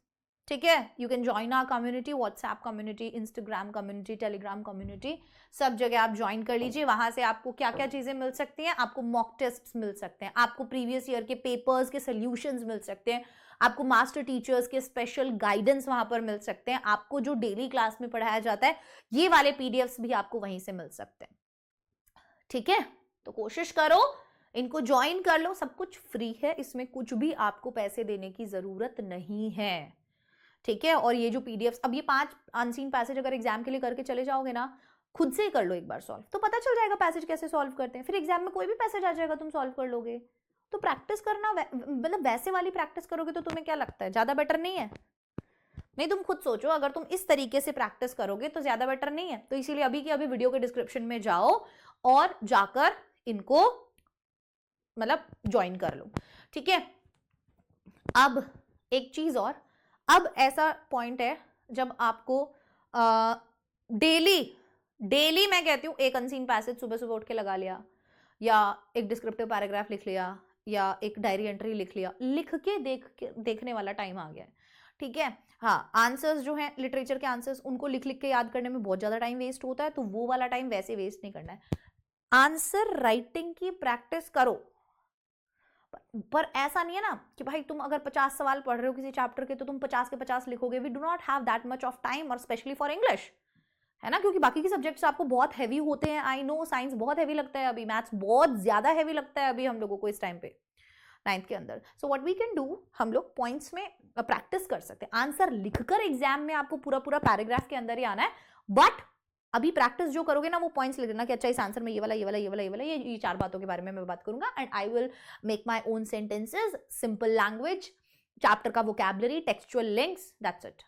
ठीक है, you can join our community, WhatsApp community, Instagram community, Telegram community, सब जगह आप ज्वाइन कर लीजिए। वहां से आपको क्या क्या चीजें मिल सकती हैं, आपको मॉक टेस्ट्स मिल सकते हैं, आपको प्रीवियस ईयर के पेपर्स के सोल्यूशंस मिल सकते हैं, आपको मास्टर टीचर्स के स्पेशल गाइडेंस वहां पर मिल सकते हैं, आपको जो डेली क्लास में पढ़ाया जाता है ये वाले पीडीएफ्स भी आपको वहीं से मिल सकते हैं। ठीक है, तो कोशिश करो, इनको ज्वाइन कर लो, सब कुछ फ्री है, इसमें कुछ भी आपको पैसे देने की जरूरत नहीं है। ठीक है, और ये जो पीडीएफ्स, अब ये 5 अनसीन पैसेज अगर एग्जाम के लिए करके चले जाओगे ना, खुद से ही कर लो एक बार सॉल्व, तो पता चल जाएगा पैसेज कैसे सॉल्व करते हैं, फिर एग्जाम में कोई भी पैसेज आ जाएगा, तुम सॉल्व कर लोगे। तो प्रैक्टिस करना, मतलब वैसे वाली प्रैक्टिस करोगे तो तुम्हें क्या लगता है ज्यादा बेटर नहीं है? नहीं, तुम खुद सोचो, अगर तुम इस तरीके से प्रैक्टिस करोगे तो ज्यादा बेटर नहीं है? तो इसीलिए अभी की अभी वीडियो के डिस्क्रिप्शन में जाओ और जाकर इनको मतलब ज्वाइन कर लो। ठीक है, अब एक चीज और, अब ऐसा पॉइंट है जब आपको डेली मैं कहती हूँ एक अनसीन पैसेज सुबह सुबह उठ के लगा लिया, या एक डिस्क्रिप्टिव पैराग्राफ लिख लिया, या एक डायरी एंट्री लिख लिया, लिख के देखने वाला टाइम आ गया है। ठीक है, हाँ, आंसर्स जो हैं लिटरेचर के आंसर्स, उनको लिख लिख के याद करने में बहुत ज्यादा टाइम वेस्ट होता है, तो वो वाला टाइम वैसे वेस्ट नहीं करना है। आंसर राइटिंग की प्रैक्टिस करो, पर ऐसा नहीं है ना कि भाई तुम अगर 50 सवाल पढ़ रहे हो किसी चैप्टर के तो तुम 50 के 50 लिखोगे। We do not have that much of time, और स्पेशली फॉर इंग्लिश, है ना, क्योंकि बाकी के सब्जेक्ट्स आपको बहुत हैवी होते हैं। आई नो, साइंस बहुत हैवी लगता है अभी, मैथ्स बहुत ज्यादा हैवी लगता है अभी हम लोगों को इस टाइम पे 9th के अंदर। So what we can do, हम लोग पॉइंट्स में प्रैक्टिस कर सकते हैं। आंसर लिखकर एग्जाम में आपको पूरा पूरा पैराग्राफ के अंदर ही आना है, बट अभी प्रैक्टिस जो करोगे ना वो पॉइंट्स लिख देना कि अच्छा इस आंसर में ये वाला ये वाला ये वाला ये वाला ये 4 बातों के बारे में मैं बात करूंगा, and I will make my own sentences, simple language, chapter का vocabulary, textual links, that's it.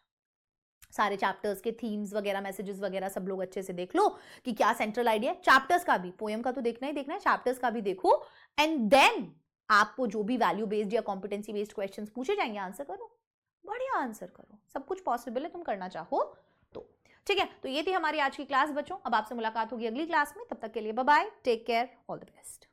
सारे चैप्टर्स के थीम्स वगैरह, मैसेजेस वगैरह सब लोग अच्छे से देख लो कि क्या सेंट्रल आइडिया है। चैप्टर्स का भी, पोएम का तो देखना ही देखना है, चैप्टर्स का भी देखो, एंड देन आपको जो भी वैल्यू बेस्ड या कॉम्पिटेंसी बेस्ड क्वेश्चंस पूछे जाएंगे आंसर करो, बढ़िया आंसर करो, सब कुछ पॉसिबल है तुम करना चाहो तो। ठीक है, तो ये थी हमारी आज की क्लास बच्चों। अब आपसे मुलाकात होगी अगली क्लास में, तब तक के लिए bye bye, take care, all the best.